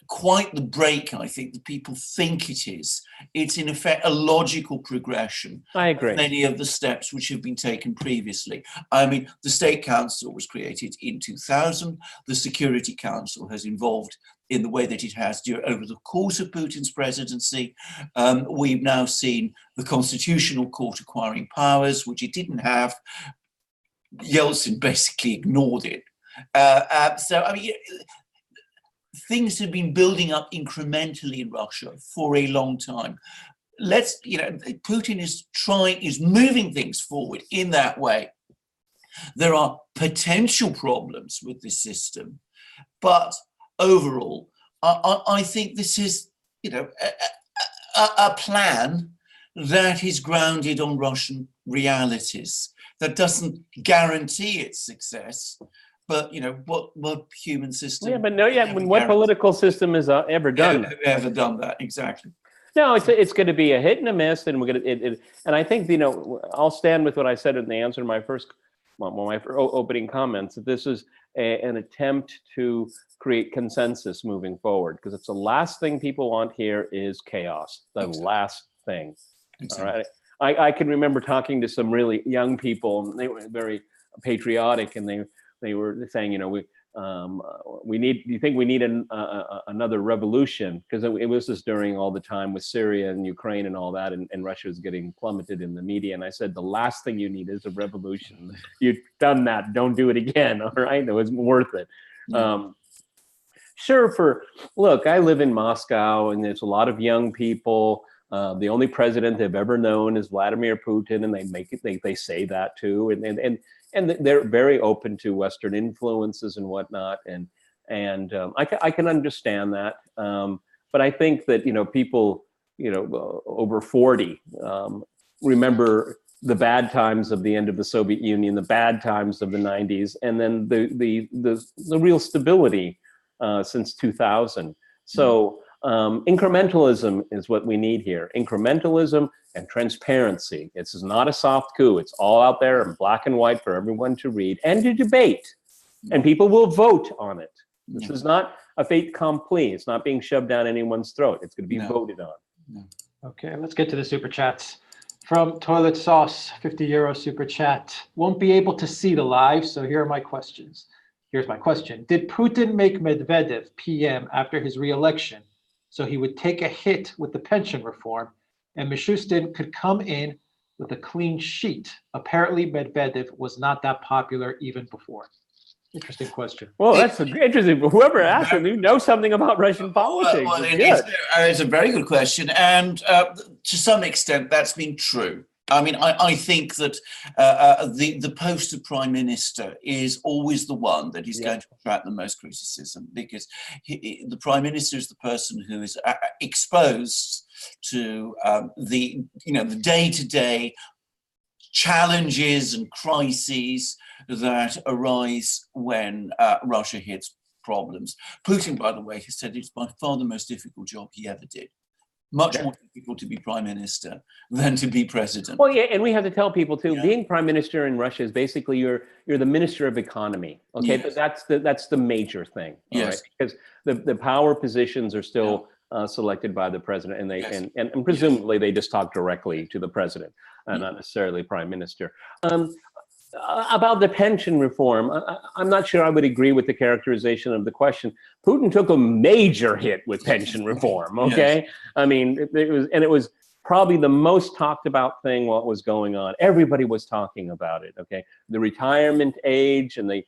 quite the break, I think, that people think it is. It's in effect a logical progression. I agree. Of many of the steps which have been taken previously. I mean, the State Council was created in 2000. The Security Council has evolved in the way that it has over the course of Putin's presidency. We've now seen the Constitutional Court acquiring powers, which it didn't have. Yeltsin basically ignored it. So, I mean, things have been building up incrementally in Russia for a long time. Putin is moving things forward in that way. There are potential problems with this system, but overall, I think this is, a plan that is grounded on Russian realities. That doesn't guarantee its success. But what human system? Yeah, but what political system has ever done that? Ever done that? Exactly. No, it's going to be a hit and a miss, and we're going to. And I think I'll stand with what I said in the answer to my opening comments. That this is an attempt to create consensus moving forward, because it's the last thing people want here is chaos. The last thing. Exactly. All right. I can remember talking to some really young people, and they were very patriotic, and they were saying, we need. Do you think we need another revolution? Because it was just during all the time with Syria and Ukraine and all that, and Russia was getting plummeted in the media. And I said, the last thing you need is a revolution. You've done that. Don't do it again. All right, it wasn't worth it. Yeah. Look, I live in Moscow, and there's a lot of young people. The only president they've ever known is Vladimir Putin, and they say that too, and they're very open to Western influences and whatnot, and I can understand that, but I think that people over 40 remember the bad times of the end of the Soviet Union, the bad times of the 90s, and then the real stability since 2000. So incrementalism is what we need here. Incrementalism and transparency. This is not a soft coup. It's all out there in black and white for everyone to read and to debate. And people will vote on it. This is not a fait accompli. It's not being shoved down anyone's throat. It's going to be voted on. Okay, let's get to the super chats. From Toilet Sauce, €50 super chat. Won't be able to see the live, so here are my questions. Here's my question. Did Putin make Medvedev PM after his re-election so he would take a hit with the pension reform and Mishustin could come in with a clean sheet? Apparently, Medvedev was not that popular even before. Interesting question. Well, that's interesting. Whoever asked him, you know something about Russian politics. It's a very good question. And to some extent, that's been true. I mean, I think that the post of prime minister is always the one that is going to attract the most criticism, because the prime minister is the person who is exposed to the day-to-day challenges and crises that arise when Russia hits problems. Putin, by the way, has said it's by far the most difficult job he ever did. Much more difficult to be prime minister than to be president. Well, yeah, and we have to tell people too, being prime minister in Russia is basically you're the minister of economy. Okay, but that's the major thing. Right? Because the power positions are still selected by the president, and they and presumably they just talk directly to the president, not necessarily prime minister. About the pension reform, I'm not sure I would agree with the characterization of the question. Putin took a major hit with pension reform, okay? I mean, it was probably the most talked about thing while it was going on. Everybody was talking about it, okay? The retirement age and the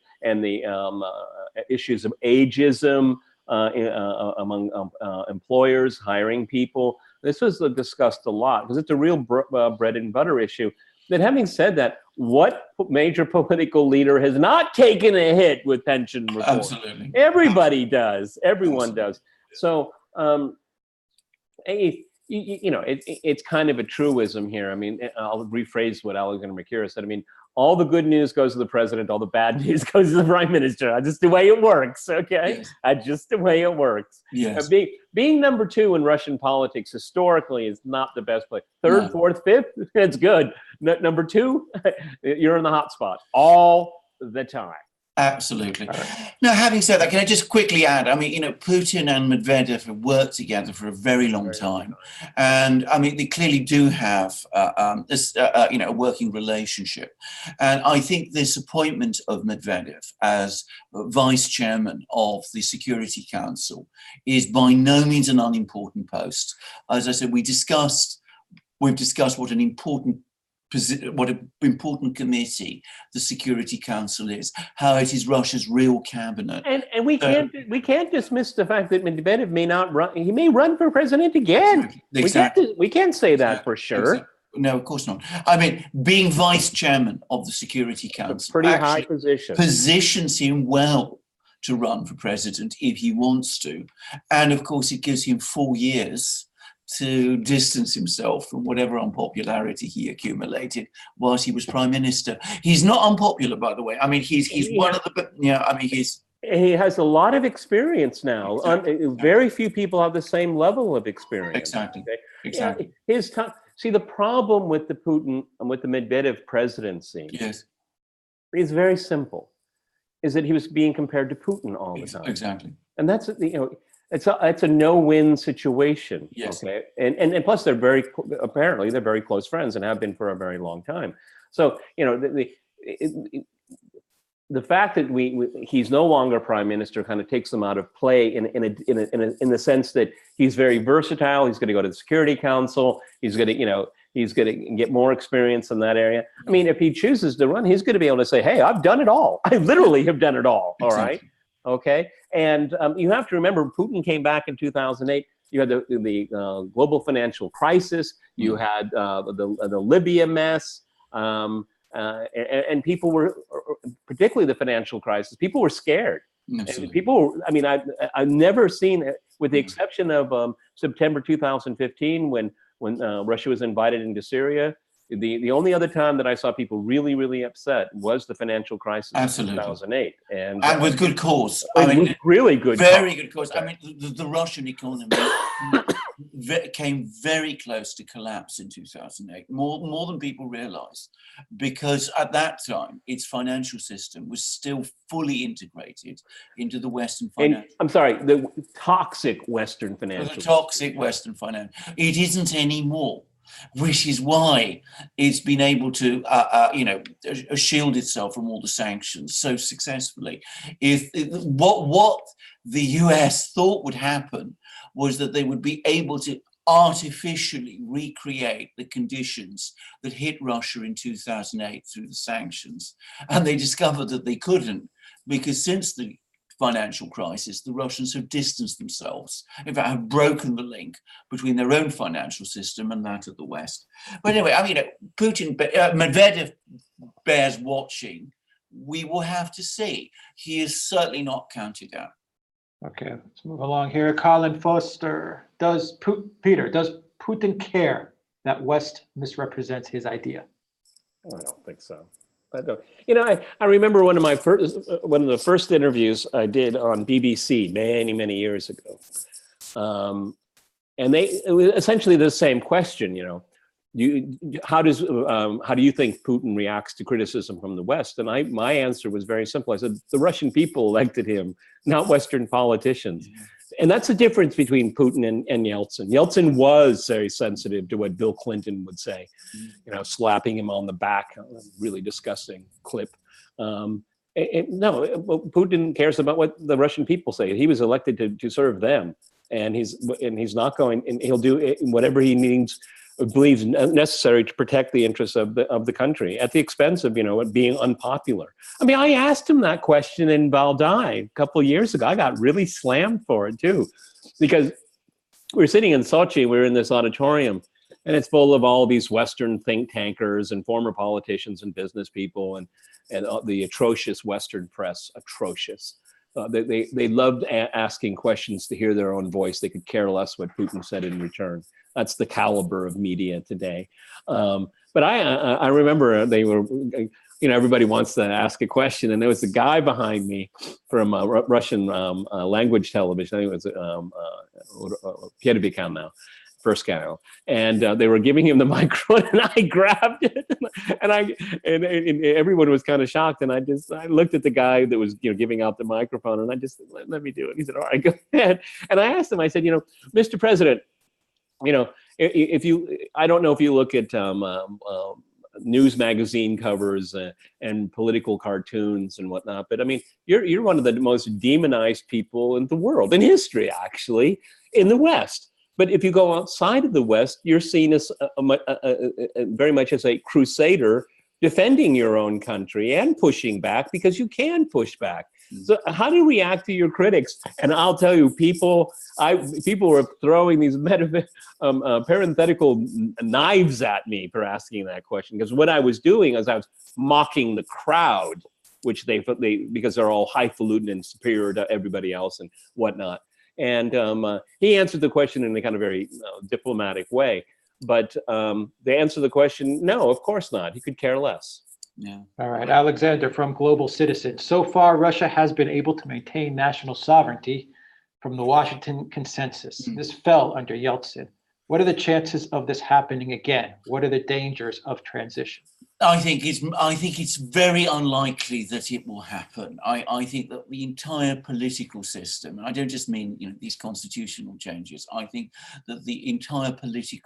issues of ageism among employers hiring people. This was discussed a lot because it's a real bread and butter issue. Then having said that, what major political leader has not taken a hit with pension reform? Absolutely. Everybody does. Everyone does. So, it's kind of a truism here. I mean, I'll rephrase what Alexander McCura said. I mean, all the good news goes to the president, all the bad news goes to the prime minister. That's just the way it works, okay? That's just the way it works. Yes. Being number two in Russian politics historically is not the best place. Third, fourth, fifth, it's good. Number two, you're in the hot spot all the time. Absolutely. Now, having said that, can I just quickly add, I mean, Putin and Medvedev have worked together for a very long time. And I mean, they clearly do have a working relationship. And I think this appointment of Medvedev as vice chairman of the Security Council is by no means an unimportant post. As I said, we've discussed what an important committee the Security Council is, how it is Russia's real cabinet. And we can't dismiss the fact that Medvedev may not run. He may run for president again. Exactly. We can't say that for sure. Exactly. No, of course not. I mean, being vice chairman of the Security Council, it's a pretty high position, positions him well to run for president if he wants to. And of course, it gives him 4 years to distance himself from whatever unpopularity he accumulated whilst he was prime minister. He's not unpopular, by the way. I mean, he's one of the, he has a lot of experience now. Exactly. Very few people have the same level of experience. Exactly. Okay? Exactly. His time. See, the problem with the Putin and with the Medvedev presidency is very simple, is that he was being compared to Putin all the time. Exactly. And that's, it's a no-win situation. Yes. Okay. And plus they're apparently they're very close friends and have been for a very long time. So, the fact that he's no longer prime minister kind of takes them out of play in the sense that he's very versatile. He's going to go to the Security Council. He's going to get more experience in that area. I mean, if he chooses to run, he's going to be able to say, "Hey, I've done it all. I literally have done it all." All right. Okay. And you have to remember, Putin came back in 2008. You had the global financial crisis. You had the Libya mess. And people were, particularly the financial crisis, people were scared. And I've never seen, with the exception of September 2015, when Russia was invited into Syria, the only other time that I saw people really, really upset was the financial crisis in 2008. And with good cause. Really good very good cause. I mean, the Russian economy came very close to collapse in 2008, more than people realize, because at that time, its financial system was still fully integrated into the Western financial. I'm sorry, the toxic Western financial. The toxic Western financial. It isn't anymore. Which is why it's been able to, shield itself from all the sanctions so successfully. What the US thought would happen was that they would be able to artificially recreate the conditions that hit Russia in 2008 through the sanctions, and they discovered that they couldn't, because since the financial crisis, the Russians have distanced themselves, in fact, have broken the link between their own financial system and that of the West. But anyway, I mean, Medvedev bears watching. We will have to see. He is certainly not counted out. Okay, let's move along here. Colin Foster, does Putin care that West misrepresents his idea? I don't think so. I don't. You know, I remember one of the first interviews I did on BBC many years ago, and it was essentially the same question. You know, how do you think Putin reacts to criticism from the West? And my answer was very simple. I said the Russian people elected him, not Western politicians. Yeah. And that's the difference between Putin and Yeltsin. Yeltsin was very sensitive to what Bill Clinton would say, you know, slapping him on the back, a really disgusting clip. No, Putin cares about what the Russian people say. He was elected to serve them, and he's not going, and he'll do whatever he believes necessary to protect the interests of the country at the expense of, you know, being unpopular. I mean, I asked him that question in Valdai a couple of years ago. I got really slammed for it too, because we're sitting in Sochi, we're in this auditorium, and it's full of all these Western think tankers and former politicians and business people, and the atrocious Western press, atrocious. They loved asking questions to hear their own voice. They could care less what Putin said in return. That's the caliber of media today. But I remember they were, you know, everybody wants to ask a question, and there was a guy behind me from Russian language television. I think it was Medvedev now, first channel, and they were giving him the microphone, and I grabbed it, and everyone was kind of shocked, and I looked at the guy that was, you know, giving out the microphone, and I just let me do it. He said, "All right, go ahead." And I asked him, I said, "You know, Mr. President, you know, I don't know if you look at news magazine covers and political cartoons and whatnot, but I mean, you're one of the most demonized people in the world, in history, actually, in the West. But if you go outside of the West, you're seen as very much as a crusader defending your own country and pushing back, because you can push back. So how do you react to your critics?" And I'll tell you, people were throwing these parenthetical knives at me for asking that question, because what I was doing is I was mocking the crowd, which they because they're all highfalutin and superior to everybody else and whatnot. And he answered the question in a kind of very diplomatic way. But they answer the question, no, of course not. He could care less. Yeah. All right. Alexander from Global Citizen. So far, Russia has been able to maintain national sovereignty from the Washington Consensus. This fell under Yeltsin. What are the chances of this happening again? What are the dangers of transition? I think it's very unlikely that it will happen. I think that the entire political system, and I don't just mean, you know, these constitutional changes, I think that the entire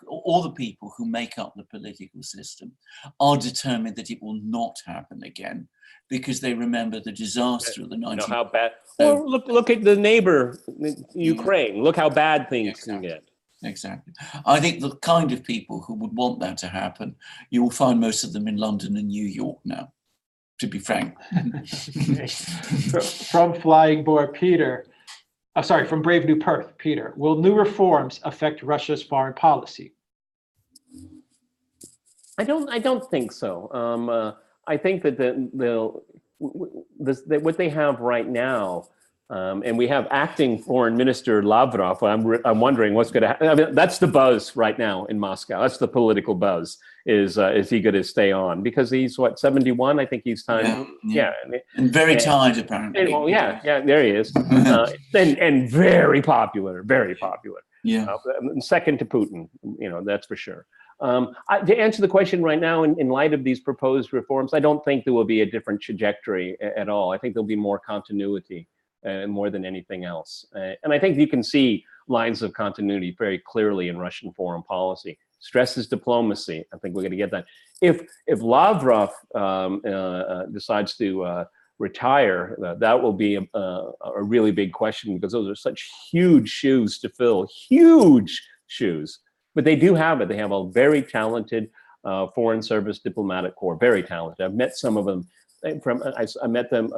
all the people who make up the political system are determined that it will not happen again, because they remember the disaster of the 19th. How bad? Well, look at the neighbor, Ukraine. Yeah. Look how bad things can get. Exactly. I think the kind of people who would want that to happen, you will find most of them in London and New York now, to be frank. From Flying Boar Peter, from Brave New Perth, Peter, will new reforms affect Russia's foreign policy? I don't think so. I think that what they have right now, and we have acting Foreign Minister Lavrov. I'm wondering what's going to happen. I mean, that's the buzz right now in Moscow. That's the political buzz. Is he going to stay on? Because he's 71? I think he's time. Yeah. And very tired, apparently. There he is. And very popular. Yeah. Second to Putin, you know, that's for sure. To answer the question right now, in light of these proposed reforms, I don't think there will be a different trajectory at all. I think there'll be more continuity. More than anything else. And I think you can see lines of continuity very clearly in Russian foreign policy. Stresses diplomacy. I think we're going to get that. If Lavrov decides to retire, that will be a really big question, because those are such huge shoes to fill, huge shoes. But they do have it. They have a very talented Foreign Service diplomatic corps, very talented. I've met some of them. I met them.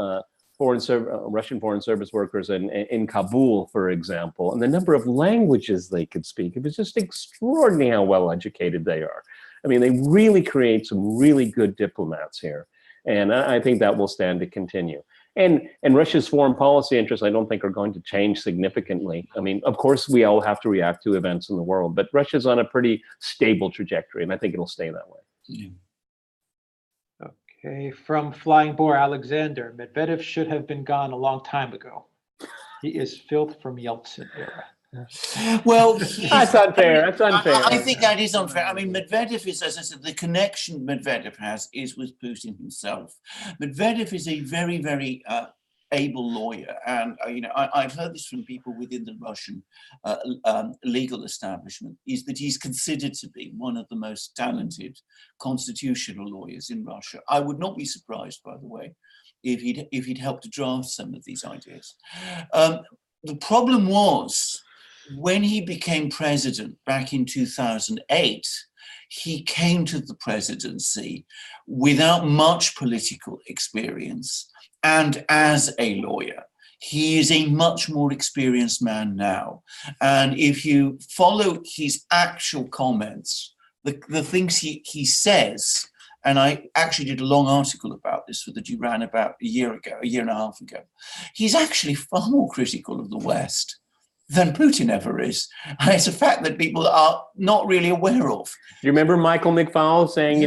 Russian Foreign Service workers in Kabul, for example, and the number of languages they could speak. It was just extraordinary how well educated they are. I mean, they really create some really good diplomats here. And I think that will stand to continue. And Russia's foreign policy interests, I don't think, are going to change significantly. I mean, of course, we all have to react to events in the world, but Russia's on a pretty stable trajectory, and I think it'll stay that way. Yeah. Okay, from Flying Boar Alexander, Medvedev should have been gone a long time ago. He is filth from Yeltsin era. Well, That's unfair. That's unfair. I think that is unfair. I mean, Medvedev is, as I said, the connection Medvedev has is with Putin himself. Medvedev is a very, very able lawyer, and I've heard this from people within the Russian legal establishment, is that he's considered to be one of the most talented constitutional lawyers in Russia. I would not be surprised, by the way, if he'd helped to draft some of these ideas. The problem was, when he became president back in 2008, he came to the presidency without much political experience. And as a lawyer, he is a much more experienced man now. And if you follow his actual comments, the things he says, and I actually did a long article about this for the Duran about a year and a half ago, he's actually far more critical of the West than Putin ever is. And it's a fact that people are not really aware of. You remember Michael McFaul saying,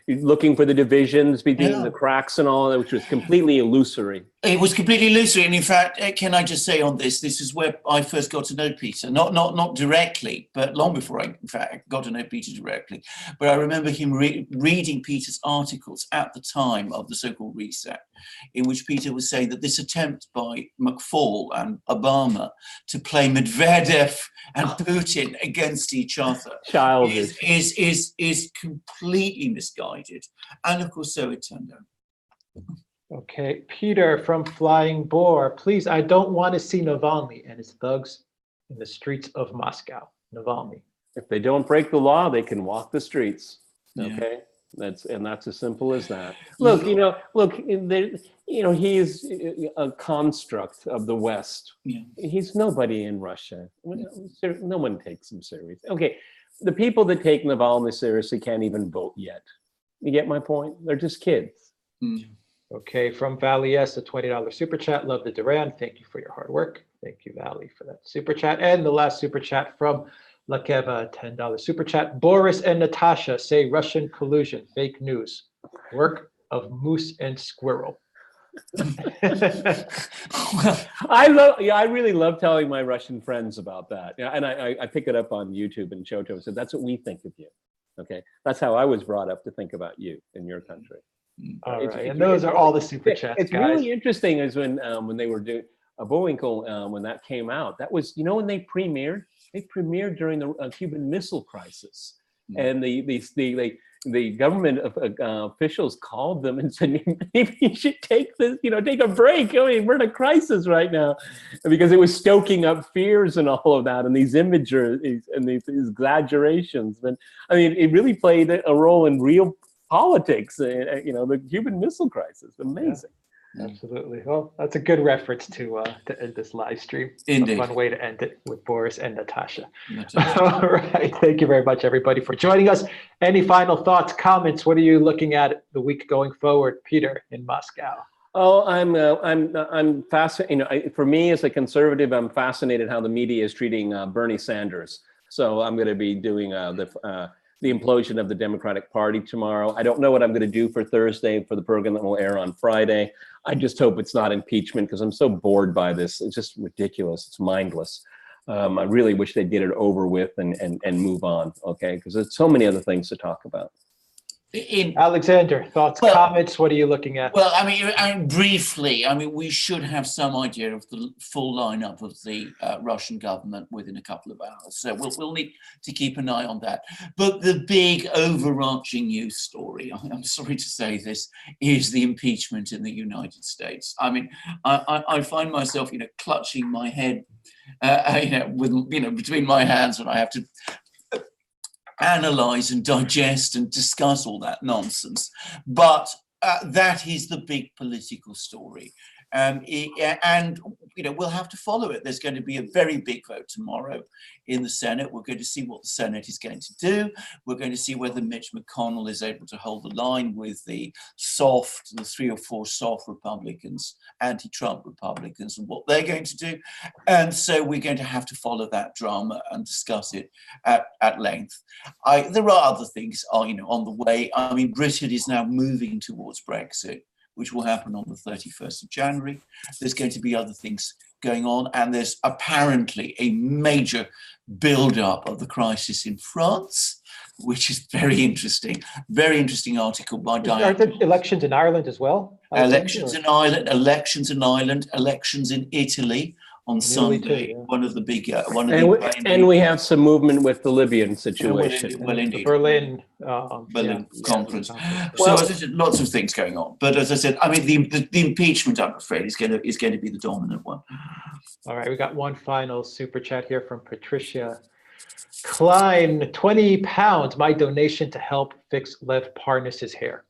looking for the divisions between the cracks and all that, which was completely illusory. It was completely illusory. And in fact, can I just say on this is where I first got to know Peter, not directly, but long before I, in fact, got to know Peter directly. But I remember him reading Peter's articles at the time of the so-called reset, in which Peter was saying that this attempt by McFaul and Obama to play Medvedev and Putin against each other is completely misguided. And of course, so it turned out. Okay, Peter from Flying Boar, please, I don't want to see Navalny and his thugs in the streets of Moscow. Navalny. If they don't break the law, they can walk the streets. Okay, Yeah. That's as simple as that. Look, he's a construct of the West. Yeah. He's nobody in Russia. No one takes him serious. Okay, the people that take Navalny seriously can't even vote yet. You get my point? They're just kids. Mm. Okay, from Valley S, a $20 super chat. Love the Duran. Thank you for your hard work. Thank you, Valley, for that super chat. And the last super chat from Lakeva, $10 super chat. Boris and Natasha say Russian collusion, fake news, work of moose and squirrel. I really love telling my Russian friends about that. Yeah, and I pick it up on YouTube and Choto. So that's what we think of you. Okay, that's how I was brought up to think about you in your country. All right, and those are all the super chats, It's guys. really interesting is when they were doing Bowinkle, when that came out, that was, when they premiered during the Cuban Missile Crisis. And the government officials called them and said, maybe you should take this, take a break. I mean, we're in a crisis right now, because it was stoking up fears and all of that, and these images and these exaggerations. But I mean, it really played a role in real politics. The Cuban Missile Crisis, amazing. Yeah, absolutely. Well, that's a good reference to end this live stream. Indeed. A fun way to end it with Boris and Natasha. All right. Thank you very much, everybody, for joining us. Any final thoughts, comments? What are you looking at the week going forward, Peter, in Moscow? Oh, I'm fascinated. For me, as a conservative, I'm fascinated how the media is treating Bernie Sanders. So I'm going to be doing the implosion of the Democratic Party tomorrow. I don't know what I'm going to do for Thursday for the program that will air on Friday. I just hope it's not impeachment, because I'm so bored by this. It's just ridiculous. It's mindless. I really wish they'd get it over with and move on, okay? Because there's so many other things to talk about. Alexander, thoughts, comments? What are you looking at? Well, I mean, briefly, we should have some idea of the full lineup of the Russian government within a couple of hours. So we'll need to keep an eye on that. But the big overarching news story, I'm sorry to say this, is the impeachment in the United States. I mean, I find myself, clutching my head, between my hands when I have to analyze and digest and discuss all that nonsense. But that is the big political story. And we'll have to follow it. There's going to be a very big vote tomorrow in the Senate. We're going to see what the Senate is going to do. We're going to see whether Mitch McConnell is able to hold the line with the 3 or 4 soft Republicans, anti-Trump Republicans, and what they're going to do. And so we're going to have to follow that drama and discuss it at length. There are other things, on the way. I mean, Britain is now moving towards Brexit, which will happen on the 31st of January. There's going to be other things going on, and there's apparently a major build-up of the crisis in France, which is very interesting. Very interesting article by Diane. Are there elections in Ireland as well? Elections in Ireland, elections in Italy on Sunday. Too, yeah. One of the big, and we have some movement with the Libyan situation. Well, indeed. The Berlin conference. Well, so as I said, lots of things going on. But as I said, I mean, the impeachment, I'm afraid, is going to be the dominant one. All right, we got one final super chat here from Patricia Klein. £20, my donation to help fix Lev Parnas's hair.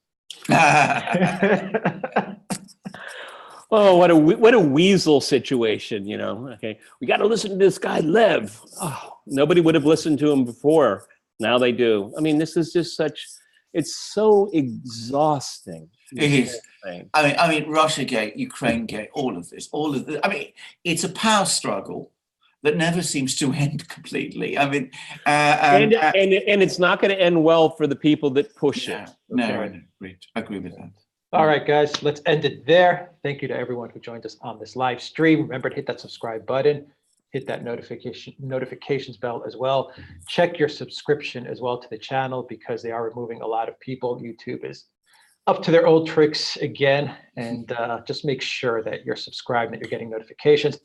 Oh, what a weasel situation, Okay, we got to listen to this guy Lev. Oh, nobody would have listened to him before. Now they do. I mean, this is just it's so exhausting. It is. I mean, Russiagate, Ukrainegate, all of this. I mean, it's a power struggle that never seems to end completely. I mean, and it's not going to end well for the people that push it. Okay? No, I agree with that. All right, guys, let's end it there. Thank you to everyone who joined us on this live stream. Remember to hit that subscribe button, hit that notifications bell as well. Check your subscription as well to the channel, because they are removing a lot of people. YouTube is up to their old tricks again, and just make sure that you're subscribed, that you're getting notifications.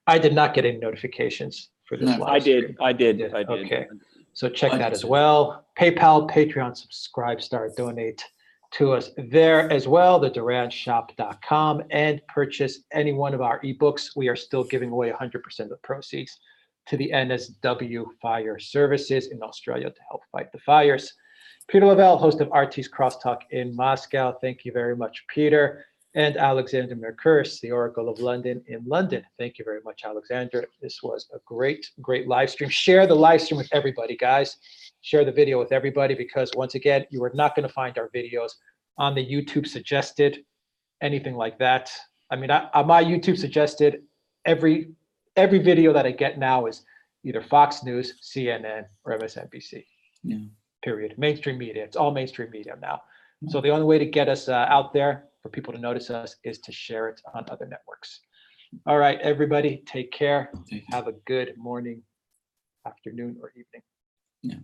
I did not get any notifications for this live stream. I did. Okay, so check that as well. PayPal, Patreon, subscribe, start, donate to us there as well, the duranshop.com, and purchase any one of our ebooks. We are still giving away 100% of the proceeds to the NSW Fire Services in Australia to help fight the fires. Peter Lavelle, host of RT's Crosstalk in Moscow. Thank you very much, Peter. And Alexander Mercurs, the Oracle of London in London. Thank you very much, Alexander. This was a great live stream. Share the live stream with everybody, guys. Share the video with everybody, because once again, you are not going to find our videos on the YouTube suggested, anything like that. I mean, on my YouTube suggested, every video that I get now is either Fox News, CNN, or MSNBC. Yeah. Period. Mainstream media. It's all mainstream media now. So the only way to get us out there, for people to notice us, is to share it on other networks. All right, everybody, take care. Have a good morning, afternoon, or evening. Yeah.